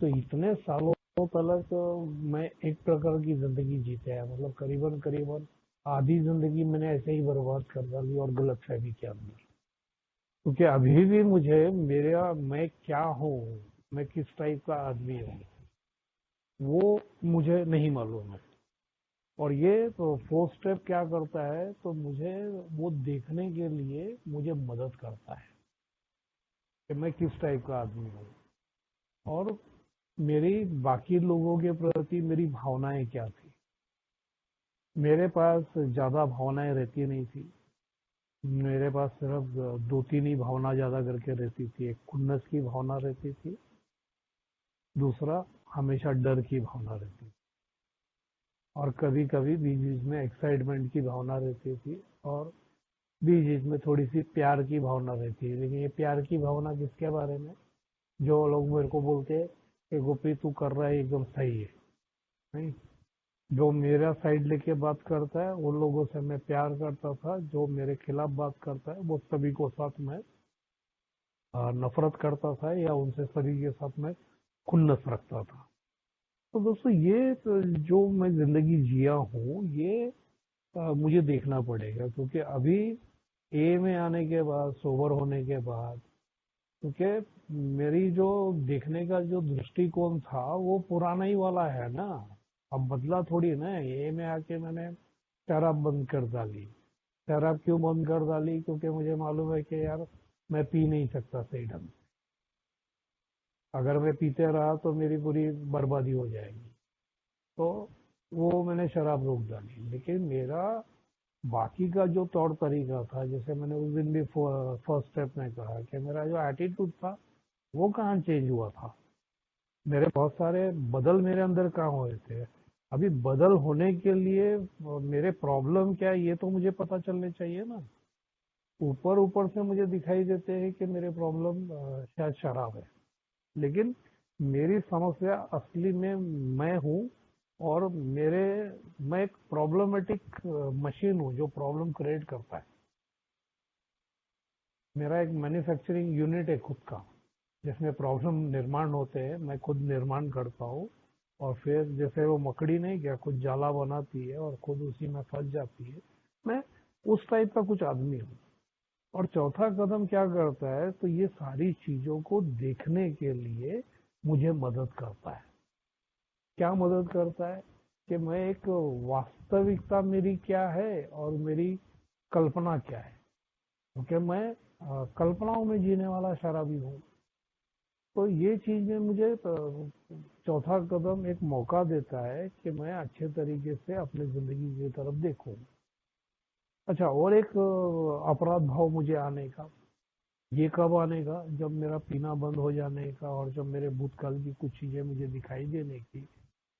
तो इतने सालों तक मैं एक प्रकार की जिंदगी जीते आया। मतलब करीबन करीबन आधी जिंदगी मैंने ऐसे ही बर्बाद कर डाली, और गलत फहमी के अंदर। क्योंकि अभी भी मुझे मेरा मैं क्या हूँ, मैं किस टाइप का आदमी हूँ, वो मुझे नहीं मालूम है। और ये तो 4 स्टेप क्या करता है, तो मुझे वो देखने के लिए मुझे मदद करता है कि मैं किस टाइप का आदमी हूँ, और मेरी बाकी लोगों के प्रति मेरी भावनाएं क्या थी। मेरे पास ज्यादा भावनाएं रहती नहीं थी। मेरे पास सिर्फ 2-3 ही भावना ज्यादा करके रहती थी। एक खुन्नस की भावना रहती थी, दूसरा हमेशा डर की भावना रहती थी, और कभी कभी बीच बीच में एक्साइटमेंट की भावना रहती थी, और बीच बीच में थोड़ी सी प्यार की भावना रहती है। लेकिन ये प्यार की भावना किसके बारे में? जो लोग मेरे को बोलते हैं कि गोपी तू कर रहा है एकदम सही है, नहीं। जो मेरा साइड लेके बात करता है, उन लोगों से मैं प्यार करता था। जो मेरे खिलाफ बात करता है, वो सभी को साथ में नफरत करता था, या उनसे सभी के साथ में खुन्नस रखता था। तो दोस्तों, ये तो जो मैं जिंदगी जिया हूँ, ये मुझे देखना पड़ेगा। क्योंकि अभी ए में आने के बाद, सोबर होने के बाद, क्योंकि मेरी जो देखने का जो दृष्टिकोण था, वो पुराना ही वाला है ना। अब बदला थोड़ी ना। ए में आके मैंने शराब बंद कर डाली। शराब क्यों बंद कर डाली? क्योंकि मुझे मालूम है कि यार मैं पी नहीं सकता सही ढंग से। अगर मैं पीते रहा तो मेरी पूरी बर्बादी हो जाएगी। तो वो मैंने शराब रोक डाली। लेकिन मेरा बाकी का जो तौर तरीका था, जैसे मैंने उस दिन भी फर्स्ट स्टेप में कहा कि मेरा जो एटीट्यूड था, वो कहाँ चेंज हुआ था। मेरे बहुत सारे बदल मेरे अंदर कहाँ हुए थे। अभी बदल होने के लिए मेरे प्रॉब्लम क्या है, ये तो मुझे पता चलने चाहिए ना। ऊपर ऊपर से मुझे दिखाई देते हैं कि मेरे प्रॉब्लम शायद शराब है। लेकिन मेरी समस्या असली में मैं हूँ। और मेरे मैं एक प्रॉब्लमेटिक मशीन हूँ, जो प्रॉब्लम क्रिएट करता है। मेरा एक मैन्युफैक्चरिंग यूनिट है खुद का, जिसमें प्रॉब्लम निर्माण होते हैं, मैं खुद निर्माण करता हूँ। और फिर जैसे वो मकड़ी नहीं क्या खुद जाला बनाती है और खुद उसी में फंस जाती है, मैं उस टाइप का कुछ आदमी हूँ। और चौथा कदम क्या करता है, तो ये सारी चीजों को देखने के लिए मुझे मदद करता है। क्या मदद करता है? कि मैं एक वास्तविकता मेरी क्या है, और मेरी कल्पना क्या है। क्योंकि मैं कल्पनाओं में जीने वाला शराबी हूँ। तो ये चीज में मुझे चौथा कदम एक मौका देता है कि मैं अच्छे तरीके से अपनी जिंदगी की तरफ देखूं। अच्छा, और एक अपराध भाव मुझे आने का, ये कब आने का? जब मेरा पीना बंद हो जाने का, और जब मेरे भूतकाल की कुछ चीजें मुझे दिखाई देने की,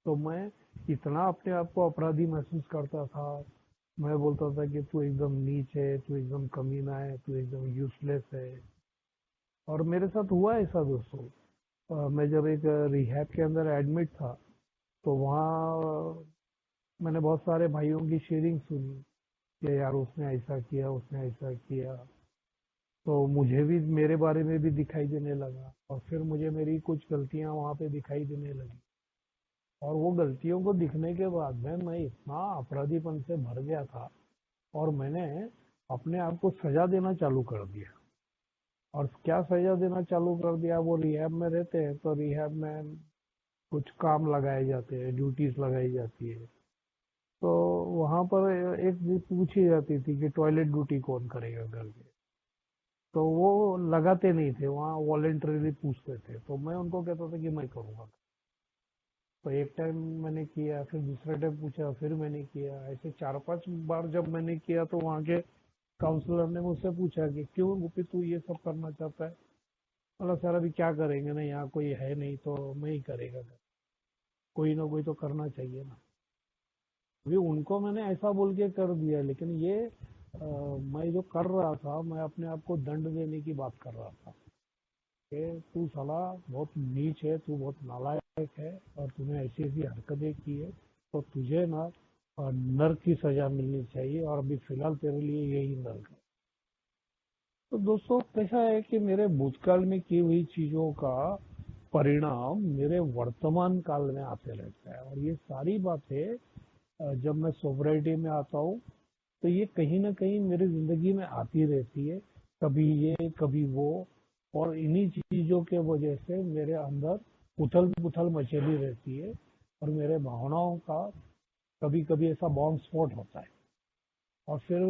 तो मैं इतना अपने आप को अपराधी महसूस करता था। मैं बोलता था कि तू एकदम नीच है, तू एकदम कमीना है, तू एकदम यूजलेस है। और मेरे साथ हुआ ऐसा दोस्तों। मैं जब एक रिहैब के अंदर एडमिट था, तो वहाँ मैंने बहुत सारे भाइयों की शेयरिंग सुनी कि यार उसने ऐसा किया, उसने ऐसा किया। तो मुझे भी मेरे बारे में भी दिखाई देने लगा, और फिर मुझे मेरी कुछ गलतियां वहाँ पे दिखाई देने लगी। और वो गलतियों को दिखने के बाद में मैं इतना अपराधीपन से भर गया था, और मैंने अपने आप को सजा देना चालू कर दिया। और क्या सजा देना चालू कर दिया, वो रिहैब में रहते हैं तो रिहैब में कुछ काम लगाए जाते हैं, ड्यूटीज लगाई जाती है। तो वहां पर एक चीज पूछी जाती थी कि टॉयलेट ड्यूटी कौन करेगा करके। तो वो लगाते नहीं थे, वहाँ वॉलेंटरीली पूछते थे, तो मैं उनको कहता था कि मैं करूँगा। तो एक टाइम मैंने किया, फिर दूसरा टाइम पूछा, फिर मैंने किया। ऐसे 4-5 बार जब मैंने किया, तो वहाँ के काउंसलर ने मुझसे पूछा कि क्यों गुप्ती तू ये सब करना चाहता है। बोला सर अभी क्या करेंगे ना, यहाँ कोई है नहीं तो मैं ही करेगा। कोई ना कोई तो करना चाहिए ना। अभी उनको मैंने ऐसा बोल के कर दिया, लेकिन ये मैं जो कर रहा था, मैं अपने आप को दंड देने की बात कर रहा था कि तू साला बहुत नीच है, तू बहुत नालायक है, और तूने ऐसी ऐसी हरकतें की है, तो तुझे ना नर्क की सजा मिलनी चाहिए, और अभी फिलहाल तेरे लिए यही नर्क है। तो दोस्तों कैसा है कि मेरे भूतकाल में की हुई चीजों का परिणाम मेरे वर्तमान काल में आते रहता है, और ये सारी बातें जब मैं सोबराइटी में आता हूँ, तो ये कहीं ना कहीं मेरी जिंदगी में आती रहती है। कभी ये, कभी वो। और इन्हीं चीजों के वजह से मेरे अंदर उथल पुथल मचेली रहती है, और मेरे भावनाओं का कभी कभी ऐसा बॉम्ब स्फोट होता है। और फिर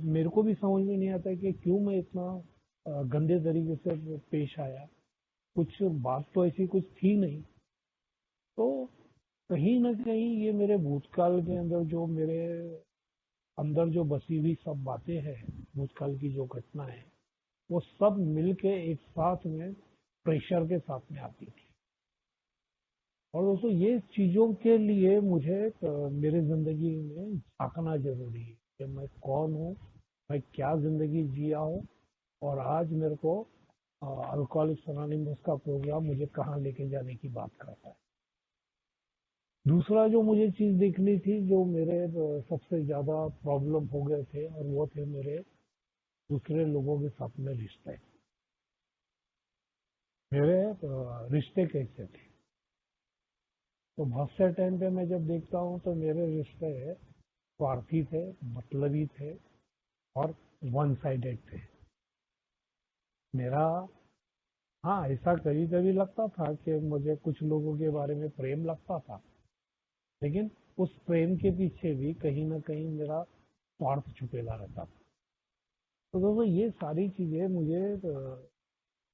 मेरे को भी समझ में नहीं आता है कि क्यों मैं इतना गंदे तरीके से पेश आया। कुछ बात तो ऐसी कुछ थी नहीं। तो कहीं ना कहीं ये मेरे भूतकाल के अंदर जो मेरे अंदर जो बसी हुई सब बातें हैं, भूतकाल की जो घटना है, वो सब मिलके एक साथ में प्रेशर के साथ में आती थी। और दोस्तों ये चीजों के लिए मुझे मेरे जिंदगी में झांकना जरूरी है कि मैं कौन हूँ, मैं क्या जिंदगी जिया हूँ, और आज मेरे को अल्कोहलिक्स अनोनिमस का प्रोग्राम मुझे कहाँ लेके जाने की बात करता है। दूसरा जो मुझे चीज देखनी थी, जो मेरे सबसे ज्यादा प्रॉब्लम हो गए थे, और वो थे मेरे दूसरे लोगों के साथ में रिश्ते। मेरे रिश्ते कैसे थे। तो बहुत से टाइम पे मैं जब देखता हूँ तो मेरे रिश्ते स्वार्थी थे, मतलबी थे, और वन साइडेड थे। मेरा, हाँ, ऐसा कभी कभी लगता था कि मुझे कुछ लोगों के बारे में प्रेम लगता था, लेकिन उस प्रेम के पीछे भी कहीं ना कहीं मेरा स्वार्थ छुपेला रहता था। तो दोस्तों ये सारी चीजें मुझे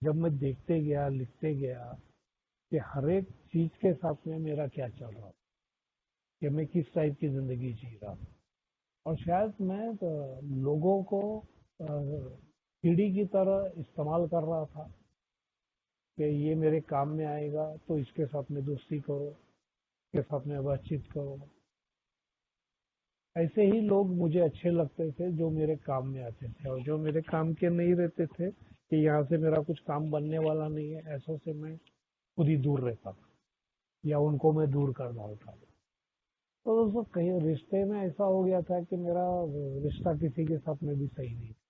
जब मैं देखते गया, लिखते गया कि हर एक चीज के साथ में मेरा क्या चल रहा था, कि मैं किस टाइप की जिंदगी जी रहा था। और शायद मैं लोगों को कीड़ी की तरह इस्तेमाल कर रहा था कि ये मेरे काम में आएगा तो इसके साथ में दोस्ती करो, इसके साथ में बातचीत करो। ऐसे ही लोग मुझे अच्छे लगते थे जो मेरे काम में आते थे, और जो मेरे काम के नहीं रहते थे कि यहाँ से मेरा कुछ काम बनने वाला नहीं है, ऐसों से मैं खुद ही दूर रहता था, या उनको मैं दूर कर डालता था। तो दोस्तों कहीं रिश्ते में ऐसा हो गया था कि मेरा रिश्ता किसी के साथ में भी सही नहीं था।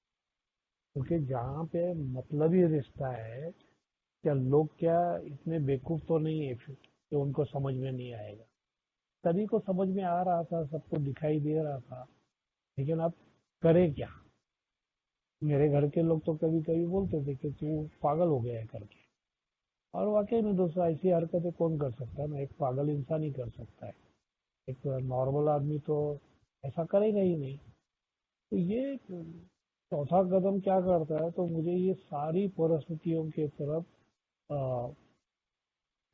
क्योंकि जहाँ पे मतलबी रिश्ता है, क्या लोग क्या इतने बेवकूफ तो नहीं है फिर कि उनको समझ में नहीं आएगा। सभी को समझ में आ रहा था, सबको दिखाई दे रहा था, लेकिन अब करे क्या। मेरे घर के लोग तो कभी कभी बोलते थे कि तू पागल हो गया है करके। और वाकई में दोस्तों ऐसी हरकतें कौन कर सकता है ना, एक पागल इंसान ही कर सकता है। एक नॉर्मल आदमी तो ऐसा करेगा ही नहीं। तो ये चौथा कदम क्या करता है, तो मुझे ये सारी परिस्थितियों के तरफ अ,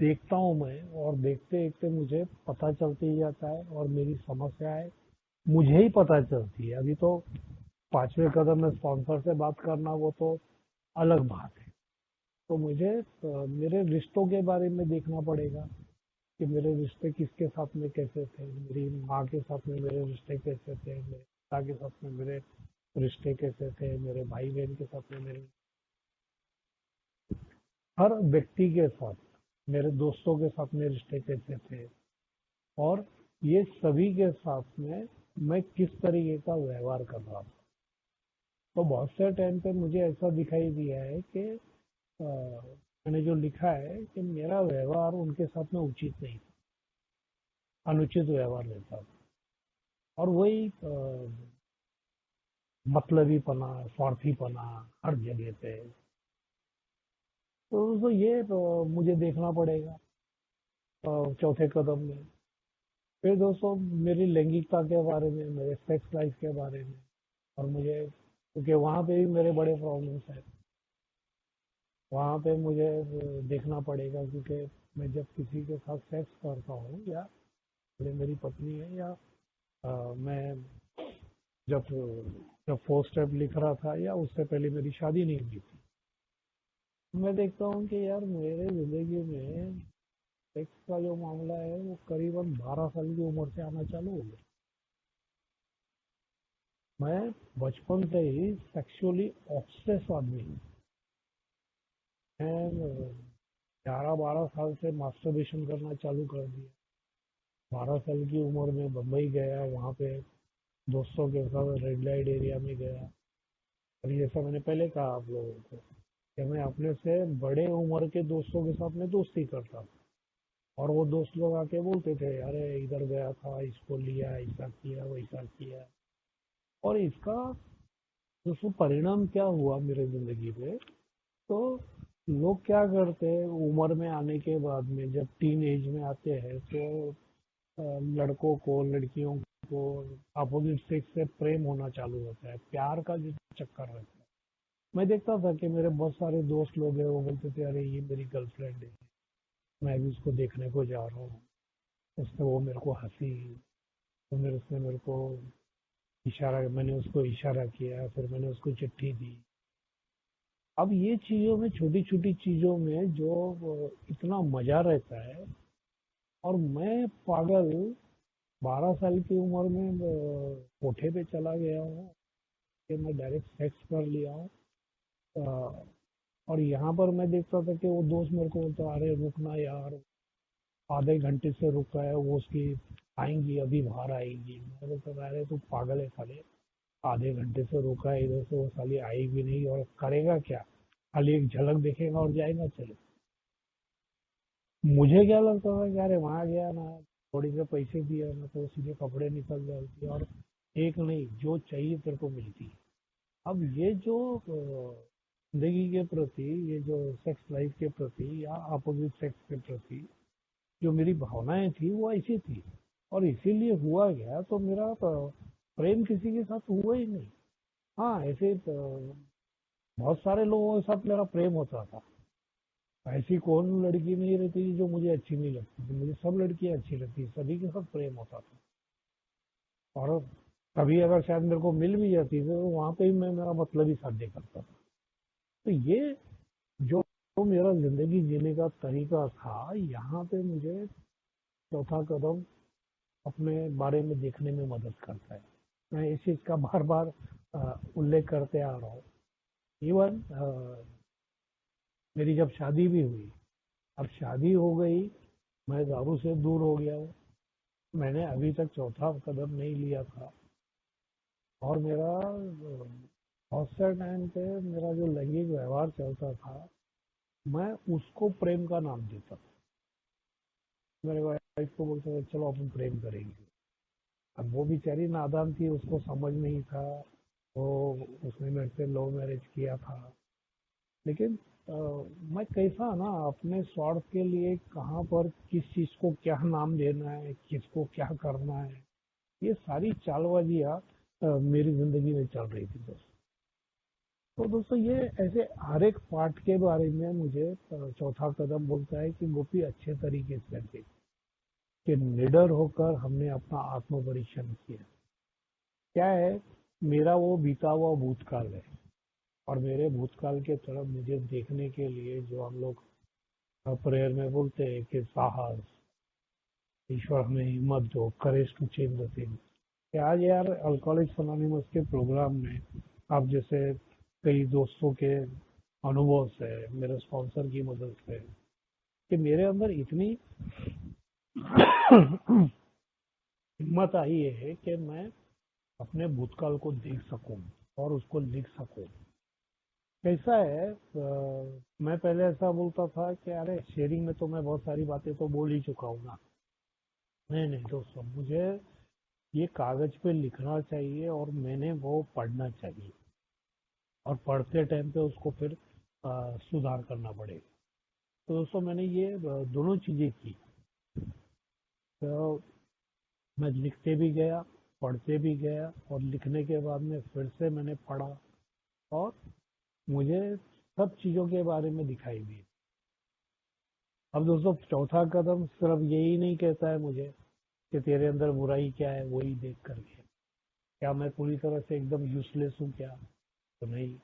देखता हूँ मैं, और देखते देखते मुझे पता चलते ही जाता है, और मेरी समस्याएं मुझे ही पता चलती है। अभी तो पांचवें कदम में स्पॉन्सर से बात करना, वो तो अलग बात है। तो मुझे मेरे रिश्तों के बारे में देखना पड़ेगा कि मेरे रिश्ते किसके साथ में कैसे थे। मेरी माँ के साथ में मेरे रिश्ते कैसे थे, मेरे पिता के साथ में मेरे रिश्ते कैसे थे, मेरे भाई बहन के साथ में मेरे, हर व्यक्ति के साथ, मेरे दोस्तों के साथ में रिश्ते कैसे थे, और ये सभी के साथ में मैं किस तरीके का व्यवहार कर रहा था। तो बहुत से टाइम पे मुझे ऐसा दिखाई दिया है कि मैंने जो लिखा है कि मेरा व्यवहार उनके साथ में उचित नहीं था, अनुचित व्यवहार रहता था। और वही मतलबीपना, स्वार्थीपना हर जगह पे। तो ये मुझे देखना पड़ेगा चौथे कदम में। फिर दोस्तों, मेरी लैंगिकता के बारे में, मेरे सेक्स लाइफ के बारे में, और मुझे, क्योंकि वहाँ पे भी मेरे बड़े प्रॉब्लम्स हैं, वहाँ पे मुझे देखना पड़ेगा, क्योंकि मैं जब किसी के साथ सेक्स करता हूँ, या मेरी पत्नी है, या मैं जब जब फोर्थ स्टेप लिख रहा था, या उससे पहले मेरी शादी नहीं हुई थी, मैं देखता हूँ कि यार मेरे जिंदगी में सेक्स का जो मामला है वो करीबन 12 साल की उम्र से आना चालू हो गया। मैं बचपन से ही सेक्सुअली ऑब्सेस आदमी हूँ। मैं 11-12 साल से मास्टरबेशन करना चालू कर दिया। 12 साल की उम्र में बम्बई गया, वहाँ पे दोस्तों के साथ रेड लाइट एरिया में गया। और जैसा मैंने पहले कहा आप लोगों को कि मैं अपने से बड़े उम्र के दोस्तों के साथ में दोस्ती करता था, और वो दोस्त लोग आके बोलते थे, अरे इधर गया था, इसको लिया, ऐसा किया, वैसा किया। और इसका दोस्तों परिणाम क्या हुआ मेरे जिंदगी में, तो लोग क्या करते हैं, उम्र में आने के बाद में जब टीन एज में आते हैं, तो लड़कों को, लड़कियों को अपोजिट सेक्स से प्रेम होना चालू होता है, प्यार का जो चक्कर रहता है। मैं देखता था कि मेरे बहुत सारे दोस्त लोग हैं, वो बोलते थे, अरे ये मेरी गर्लफ्रेंड है, मैं भी उसको देखने को जा रहा हूँ, उसने वो मेरे को हंसी, तो मेरे उसने मेरे को इशारा, मैंने उसको इशारा किया, फिर मैंने उसको चिट्ठी दी। अब ये चीजों में, छोटी छोटी चीजों में जो इतना मजा रहता है, और मैं पागल 12 साल की उम्र में कोठे पे चला गया हूँ कि मैं डायरेक्ट सेक्स कर लिया हूँ। अ, और यहाँ पर मैं देखता था कि वो दोस्त मेरे को बोलता, अरे रुकना यार, आधे घंटे से रुका है, वो उसकी आएंगी, अभी बाहर आएंगी। मैं बोलता, अरे तू पागल है साले, आधे घंटे से रुका है इधर से, वो साली आई भी नहीं, और करेगा क्या, खाली एक झलक देखेगा और जाएगा, चले। मुझे क्या लगता था कि अरे वहां गया ना, थोड़ी से पैसे दिए ना, तो सीधे कपड़े निकल जाती, और एक नहीं, जो चाहिए तेरे को मिलती है। अब ये जो जिंदगी के प्रति, ये जो सेक्स लाइफ के प्रति, या अपोजिट सेक्स के प्रति जो मेरी भावनाएं थी, वो ऐसी थी। और इसीलिए हुआ गया, तो मेरा प्रेम किसी के साथ हुआ ही नहीं। हाँ, ऐसे बहुत सारे लोगों के साथ मेरा प्रेम होता था। ऐसी कौन लड़की नहीं रहती जो मुझे अच्छी नहीं लगती थी, मुझे सब लड़कियां अच्छी लगती, सभी के साथ प्रेम होता था। और कभी अगर शायद मेरे को मिल भी जाती थी, तो वहां पे भी मैं मेरा मतलब ही साध्य करता था। तो ये जो जो मेरा जिंदगी जीने का तरीका था, यहाँ पे मुझे चौथा कदम अपने बारे में देखने में मदद करता है। मैं इस चीज का बार बार उल्लेख करते आ रहा हूँ। इवन मेरी जब शादी भी हुई, अब शादी हो गई, मैं दारू से दूर हो गया हूँ, मैंने अभी तक चौथा कदम नहीं लिया था। और मेरा बहुत से टाइम पे मेरा जो लैंगिक व्यवहार चलता था, मैं उसको प्रेम का नाम देता था। मेरे वाइफ को बोलता था, चलो अपन प्रेम करेंगे। अब वो बेचारी नादान थी, उसको समझ नहीं था, वो, उसने मेरे से लव मैरिज किया था। लेकिन मैं कैसा ना, अपने स्वार्थ के लिए कहाँ पर किस चीज को क्या नाम देना है, किसको क्या करना है, ये सारी चालबाजियाँ मेरी जिंदगी में चल रही थी दोस्तों। तो दोस्तों, ये ऐसे हर एक पार्ट के बारे में मुझे चौथा कदम बोलता है कि गोपी अच्छे तरीके से देख, कि निडर होकर हमने अपना आत्म परीक्षण किया। क्या है, मेरा वो बीता हुआ भूतकाल है, और मेरे भूतकाल के तरफ मुझे देखने के लिए, जो हम लोग प्रेयर में बोलते हैं कि साहस, ईश्वर हमें हिम्मत दो, courage to change the thing, कि आज यार अल्कोहलिक्स अनोनिमस के प्रोग्राम में आप जैसे कई दोस्तों के अनुभव से, मेरे स्पॉन्सर की मदद से, कि मेरे अंदर इतनी हिम्मत आई है कि मैं अपने भूतकाल को देख सकूं और उसको लिख सकूं। कैसा है, मैं पहले ऐसा बोलता था कि अरे शेयरिंग में तो मैं बहुत सारी बातें तो बोल ही चुका हूँ ना। नहीं नहीं दोस्तों, मुझे ये कागज पे लिखना चाहिए और मैंने वो पढ़ना चाहिए, और पढ़ते टाइम पे उसको फिर सुधार करना पड़ेगा। तो दोस्तों मैंने ये दोनों चीजें की। तो मैं लिखते भी गया, पढ़ते भी गया, और लिखने के बाद में फिर से मैंने पढ़ा, और मुझे सब चीजों के बारे में दिखाई दी। अब दोस्तों चौथा कदम सिर्फ यही नहीं कहता है मुझे कि तेरे अंदर बुराई क्या है वही देख करके। क्या मैं पूरी तरह से एकदम यूजलेस हूँ क्या? तो नहीं।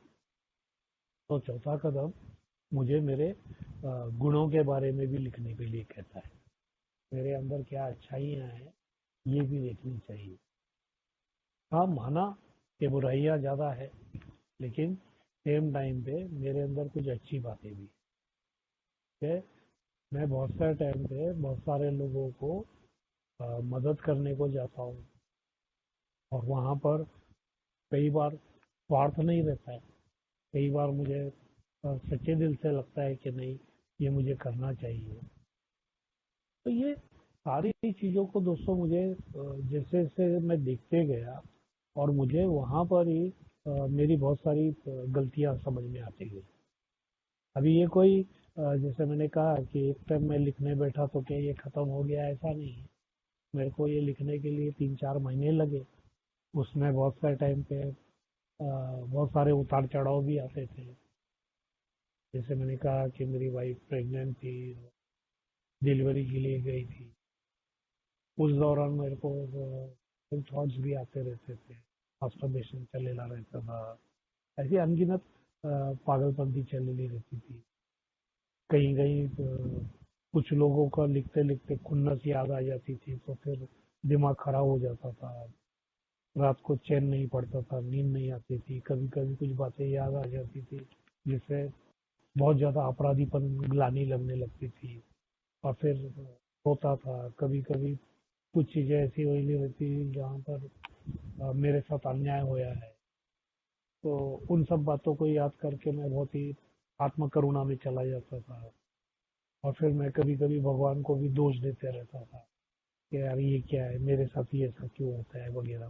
तो चौथा कदम मुझे मेरे गुणों के बारे में भी लिखने के लिए कहता है। मेरे अंदर क्या अच्छाइयाँ हैं ये भी देखनी चाहिए। हाँ, माना कि बुराइयाँ ज़्यादा है, लेकिन सेम टाइम पे मेरे अंदर कुछ अच्छी बातें भी है। मैं बहुत सारे टाइम पे बहुत सारे लोगों को मदद करने को जाता हूँ, और वहाँ पर कई बार स्वार्थ नहीं रहता है। कई बार मुझे सच्चे दिल से लगता है कि नहीं, ये मुझे करना चाहिए। तो ये सारी चीज़ों को दोस्तों मुझे जैसे जैसे मैं देखते गया, और मुझे वहाँ पर ही मेरी बहुत सारी गलतियाँ समझ में आती गई। अभी ये कोई जैसे मैंने कहा कि एक टाइम मैं लिखने बैठा तो क्या ये खत्म हो गया, ऐसा नहीं है। मेरे को ये लिखने के लिए 3-4 महीने लगे। उसमें बहुत सारे टाइम पे बहुत सारे उतार चढ़ाव भी आते थे। जैसे मैंने कहा कि मेरी वाइफ प्रेग्नेंट थी, डिलीवरी के लिए गई थी। उस दौरान मेरे को थॉट्स भी आते रहते थे, मास्टरबेशन चलेला रहता था, ऐसी अनगिनत पागलपंती चलेली रहती थी। कहीं कहीं कुछ लोगों का लिखते लिखते खुन्नस याद आ जाती थी, तो फिर दिमाग खराब हो जाता था। रात को चैन नहीं पड़ता था, नींद नहीं आती थी, कभी कभी कुछ बातें याद आ जाती थी जिससे बहुत ज्यादा अपराधीपन, ग्लानि लगने लगती थी। और फिर होता था कभी कभी कुछ चीजें ऐसी हुई रहती जहाँ पर मेरे साथ अन्याय होया है। तो उन सब बातों को याद करके मैं बहुत ही आत्म करुणा में चला जाता था, और फिर मैं कभी कभी भगवान को भी दोष देते रहता था कि यार ये क्या है, मेरे साथ ही ऐसा क्यों होता है वगैरह।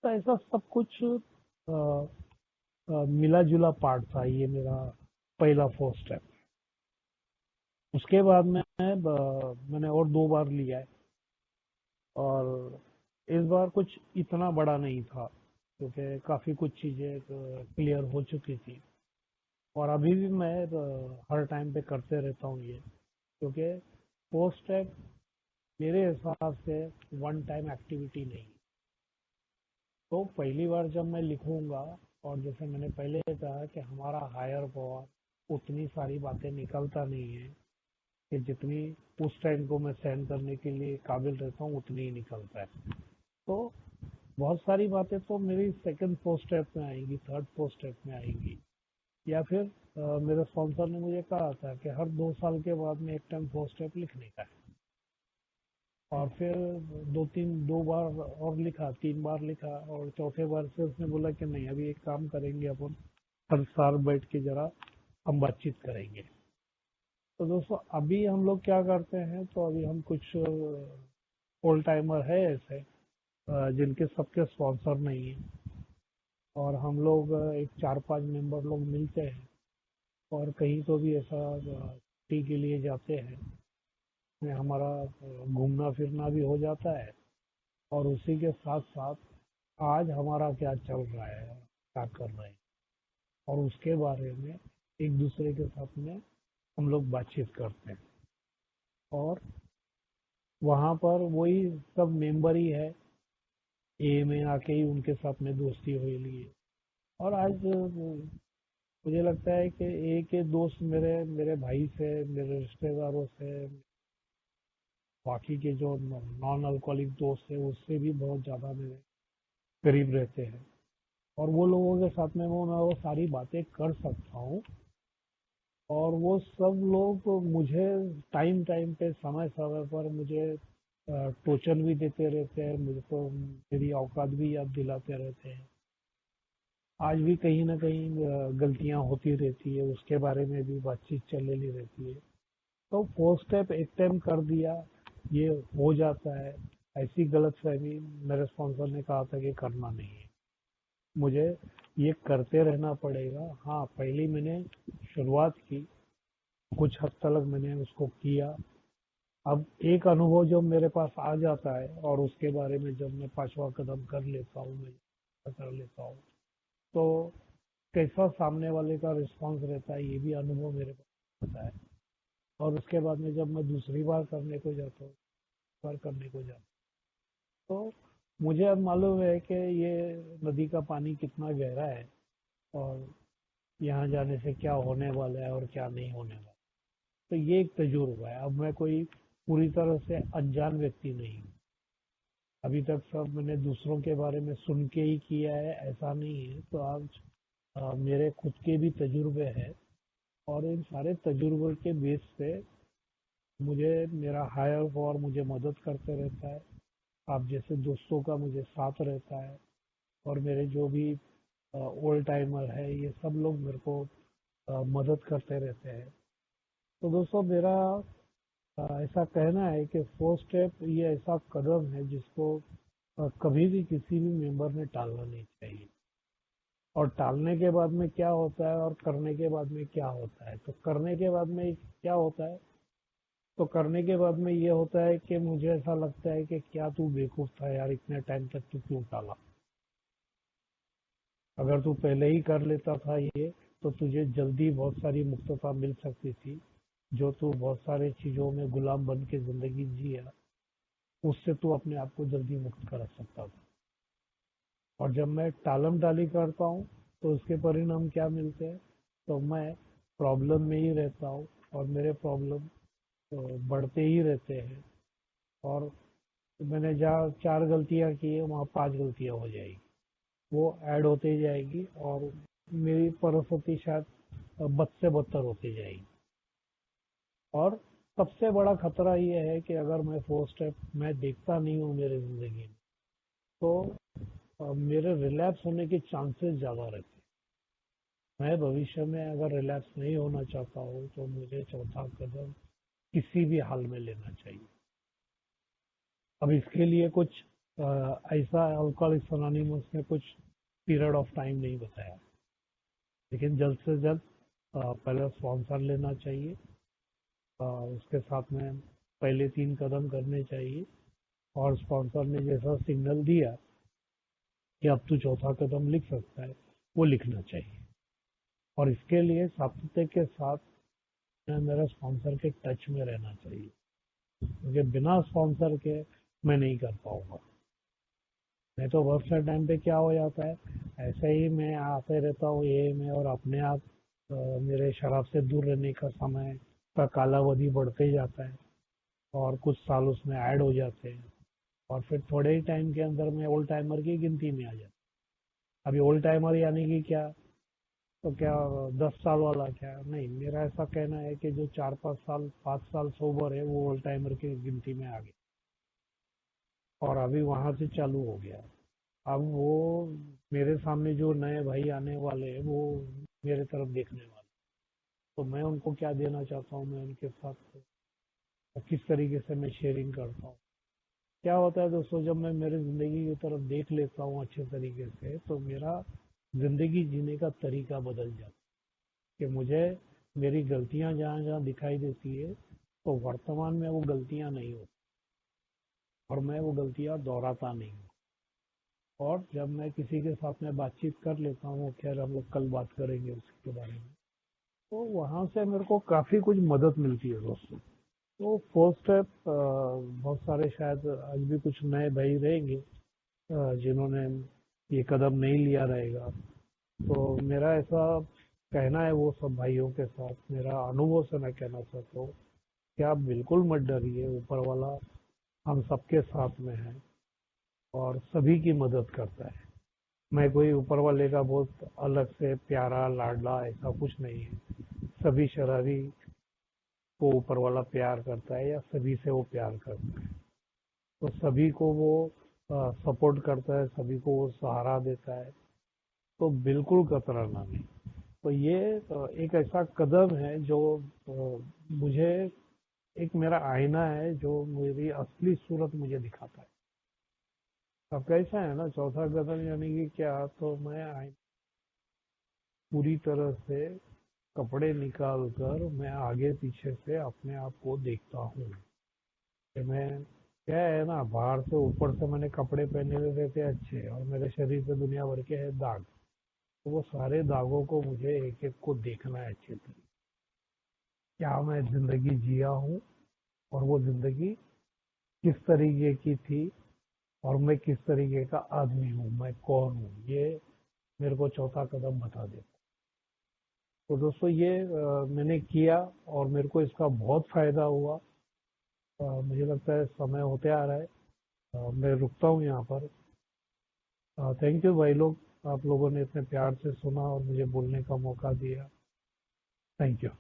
तो ऐसा सब कुछ मिला जुला पार्ट था ये मेरा पहला फर्स्ट स्टेप। उसके बाद में मैंने और 2 बार लिया है, और इस बार कुछ इतना बड़ा नहीं था, क्योंकि काफ़ी कुछ चीज़ें क्लियर हो चुकी थी। और अभी भी मैं हर टाइम पे करते रहता हूँ ये, क्योंकि पोस्ट स्टेप मेरे हिसाब से वन टाइम एक्टिविटी नहीं। तो पहली बार जब मैं लिखूंगा, और जैसे मैंने पहले कहा कि हमारा हायर पावर उतनी सारी बातें निकलता नहीं है कि जितनी उस टाइम को मैं सहन करने के लिए काबिल रहता हूँ उतनी ही निकलता है। तो बहुत सारी बातें तो मेरी सेकंड फोर्थ स्टेप में आएंगी, थर्ड फोर्थ स्टेप में आएंगी। या फिर मेरे स्पॉन्सर ने मुझे कहा था कि हर 2 साल के बाद में एक टाइम फोर्थ स्टेप लिखने का है। और फिर 2 बार और लिखा, 3 बार लिखा, और चौथे बार से उसने बोला कि नहीं, अभी एक काम करेंगे अपन, हर साल बैठ के जरा हम बातचीत करेंगे। तो दोस्तों अभी हम लोग क्या करते हैं, तो अभी हम कुछ ओल्ड टाइमर है ऐसे जिनके सबके स्पॉन्सर नहीं है, और हम लोग एक 4-5 मेंबर लोग मिलते हैं, और कहीं तो भी ऐसा टी के लिए जाते हैं, में हमारा घूमना फिरना भी हो जाता है। और उसी के साथ साथ आज हमारा क्या चल रहा है, क्या कर रहे हैं, और उसके बारे में एक दूसरे के साथ में हम लोग बातचीत करते हैं। और वहाँ पर वही सब मेंबर ही है, ए में आके ही उनके साथ में दोस्ती हो ली है। और आज मुझे लगता है कि ए के दोस्त मेरे मेरे भाई से, मेरे रिश्तेदारों से, बाकी के जो नॉन अल्कोहलिक दोस्त है उससे भी बहुत ज़्यादा मेरे करीब रहते हैं। और वो लोगों के साथ में मैं वो सारी बातें कर सकता हूँ। और वो सब लोग मुझे टाइम टाइम पे समय समय पर मुझे टोचन भी देते रहते हैं, मुझको मेरी औकात भी याद दिलाते रहते हैं। आज भी कहीं ना कहीं गलतियां होती रहती है, उसके बारे में भी बातचीत चलेली रहती है। तो फोर्थ स्टेप एक टाइम कर दिया, ये हो जाता है। ऐसी गलतफहमी मेरे स्पॉन्सर ने कहा था कि करना नहीं है, मुझे ये करते रहना पड़ेगा। हाँ, पहले मैंने शुरुआत की, कुछ हद तक मैंने उसको किया। अब एक अनुभव जब मेरे पास आ जाता है और उसके बारे में जब मैं पांचवा कदम कर लेता हूँ, मैं कर लेता हूँ, तो कैसा सामने वाले का रिस्पांस रहता है ये भी अनुभव मेरे पास होता है। और उसके बाद में जब मैं दूसरी बार करने को जाता हूँ, बार करने को जाता हूँ, तो मुझे अब मालूम है कि ये नदी का पानी कितना गहरा है, और यहाँ जाने से क्या होने वाला है और क्या नहीं होने वाला। तो ये एक तजुर्बा है। अब मैं कोई पूरी तरह से अनजान व्यक्ति नहीं हूँ। अभी तक सब मैंने दूसरों के बारे में सुन के ही किया है, ऐसा नहीं है। तो आज मेरे खुद के भी तजुर्बे हैं, और इन सारे तजुर्बे के बेस पे मुझे मेरा हायर पावर मुझे मदद करते रहता है। आप जैसे दोस्तों का मुझे साथ रहता है, और मेरे जो भी ओल्ड टाइमर है ये सब लोग मेरे को मदद करते रहते हैं। तो दोस्तों, मेरा ऐसा कहना है कि फोर्थ स्टेप ये ऐसा कदम है जिसको कभी भी किसी भी मेंबर ने टालना नहीं चाहिए। और टालने के बाद में क्या होता है और करने के बाद में क्या होता है, तो करने के बाद में क्या होता है, तो करने के बाद में ये होता है कि मुझे ऐसा लगता है कि क्या तू बेवकूफ था यार, इतने टाइम तक तू क्यों टाला। अगर तू पहले ही कर लेता था ये, तो तुझे जल्दी बहुत सारी मुक्तता मिल सकती थी। जो तू बहुत सारे चीजों में गुलाम बन के जिंदगी जिया, उससे तू अपने आप को जल्दी मुक्त कर सकता था। और जब मैं टालम टाली करता हूँ, तो उसके परिणाम क्या मिलते हैं, तो मैं प्रॉब्लम में ही रहता हूँ, और मेरे प्रॉब्लम तो बढ़ते ही रहते हैं। और मैंने जहाँ 4 गलतियाँ की है वहाँ 5 गलतियाँ हो जाएगी, वो ऐड होते जाएगी, और मेरी परिस्थिति शायद बद से बदतर होती जाएगी। और सबसे बड़ा खतरा ये है कि अगर मैं फोर स्टेप मैं देखता नहीं हूँ मेरे जिंदगी में, तो मेरे रिलैप्स होने के चांसेस ज़्यादा रहते हैं। मैं भविष्य में अगर रिलैप्स नहीं होना चाहता हूँ, तो मुझे चौथा कदम किसी भी हाल में लेना चाहिए। अब इसके लिए कुछ ऐसा अल्कोहलिक्स अनोनिमस ने कुछ पीरियड ऑफ टाइम नहीं बताया, लेकिन जल्द से जल्द पहले स्पॉन्सर लेना चाहिए। उसके साथ में पहले 3 कदम करने चाहिए, और स्पॉन्सर ने जैसा सिग्नल दिया कि अब तू चौथा कदम लिख सकता है, वो लिखना चाहिए। और इसके लिए सातत्य के साथ मेरा स्पॉन्सर के टच में रहना चाहिए, क्योंकि बिना स्पॉन्सर के मैं नहीं कर पाऊंगा। नहीं तो बहुत सारे टाइम पे क्या हो जाता है, ऐसे ही मैं आते रहता हूँ ये में, और अपने आप मेरे शराब से दूर रहने का समय का कालावधि बढ़ते जाता है, और कुछ साल उसमें ऐड हो जाते हैं, और फिर थोड़े ही टाइम के अंदर में ओल्ड टाइमर की गिनती में आ जाता है। अभी ओल्ड टाइमर यानी कि क्या, तो क्या 10 साल वाला क्या, नहीं, मेरा ऐसा कहना है कि जो 4-5 साल 5 साल सोबर है वो ओल्ड टाइमर की गिनती में आ गया, और अभी वहां से चालू हो गया। अब वो मेरे सामने जो नए भाई आने वाले हैं वो मेरे तरफ देखने वाले, तो मैं उनको क्या देना चाहता हूँ, मैं उनके साथ किस तरीके से मैं शेयरिंग करता हूँ। क्या होता है दोस्तों, जब मैं मेरे ज़िंदगी की तरफ देख लेता हूँ अच्छे तरीके से, तो मेरा ज़िंदगी जीने का तरीका बदल जाता है। कि मुझे मेरी गलतियाँ जहाँ जहाँ दिखाई देती है, तो वर्तमान में वो गलतियाँ नहीं होती, और मैं वो गलतियाँ दोहराता नहीं हूँ। और जब मैं किसी के साथ में बातचीत कर लेता हूँ, खैर हम लोग कल बात करेंगे उसके बारे में, तो वहाँ से मेरे को काफ़ी कुछ मदद मिलती है दोस्तों। तो फर्स्ट स्टेप, बहुत सारे शायद आज भी कुछ नए भाई रहेंगे जिन्होंने ये कदम नहीं लिया रहेगा। तो मेरा ऐसा कहना है वो सब भाइयों के साथ, मेरा अनुभव से मैं कहना चाहता हूँ कि आप बिल्कुल मत डरिए, ऊपर वाला हम सबके साथ में है और सभी की मदद करता है। मैं कोई ऊपर वाले का बहुत अलग से प्यारा लाडला ऐसा कुछ नहीं है। सभी शरारी को ऊपर वाला प्यार करता है या सभी से वो प्यार करता है। तो सभी को वो सपोर्ट करता है, सभी को वो सहारा देता है। तो बिल्कुल कतराना नहीं। तो ये एक ऐसा कदम है जो मुझे, एक मेरा आईना है जो मेरी असली सूरत मुझे दिखाता है। अब कैसा है ना, चौथा कदम यानी कि क्या, तो मैं पूरी तरह से कपड़े निकाल कर मैं आगे पीछे से अपने आप को देखता हूँ कि मैं, क्या है ना, बाहर से ऊपर से मैंने कपड़े पहने हुए रहते अच्छे और मेरे शरीर पे दुनिया भर के है दाग। तो वो सारे दागों को मुझे एक एक को देखना है अच्छे तरीके, क्या मैं जिंदगी जिया हूँ और वो जिंदगी किस तरीके की थी और मैं किस तरीके का आदमी हूँ, मैं कौन हूँ, ये मेरे को चौथा कदम बता देता। तो दोस्तों ये मैंने किया और मेरे को इसका बहुत फायदा हुआ। मुझे लगता है समय होते आ रहा है, मैं रुकता हूँ यहाँ पर। थैंक यू भाई लोग, आप लोगों ने इतने प्यार से सुना और मुझे बोलने का मौका दिया। Thank you.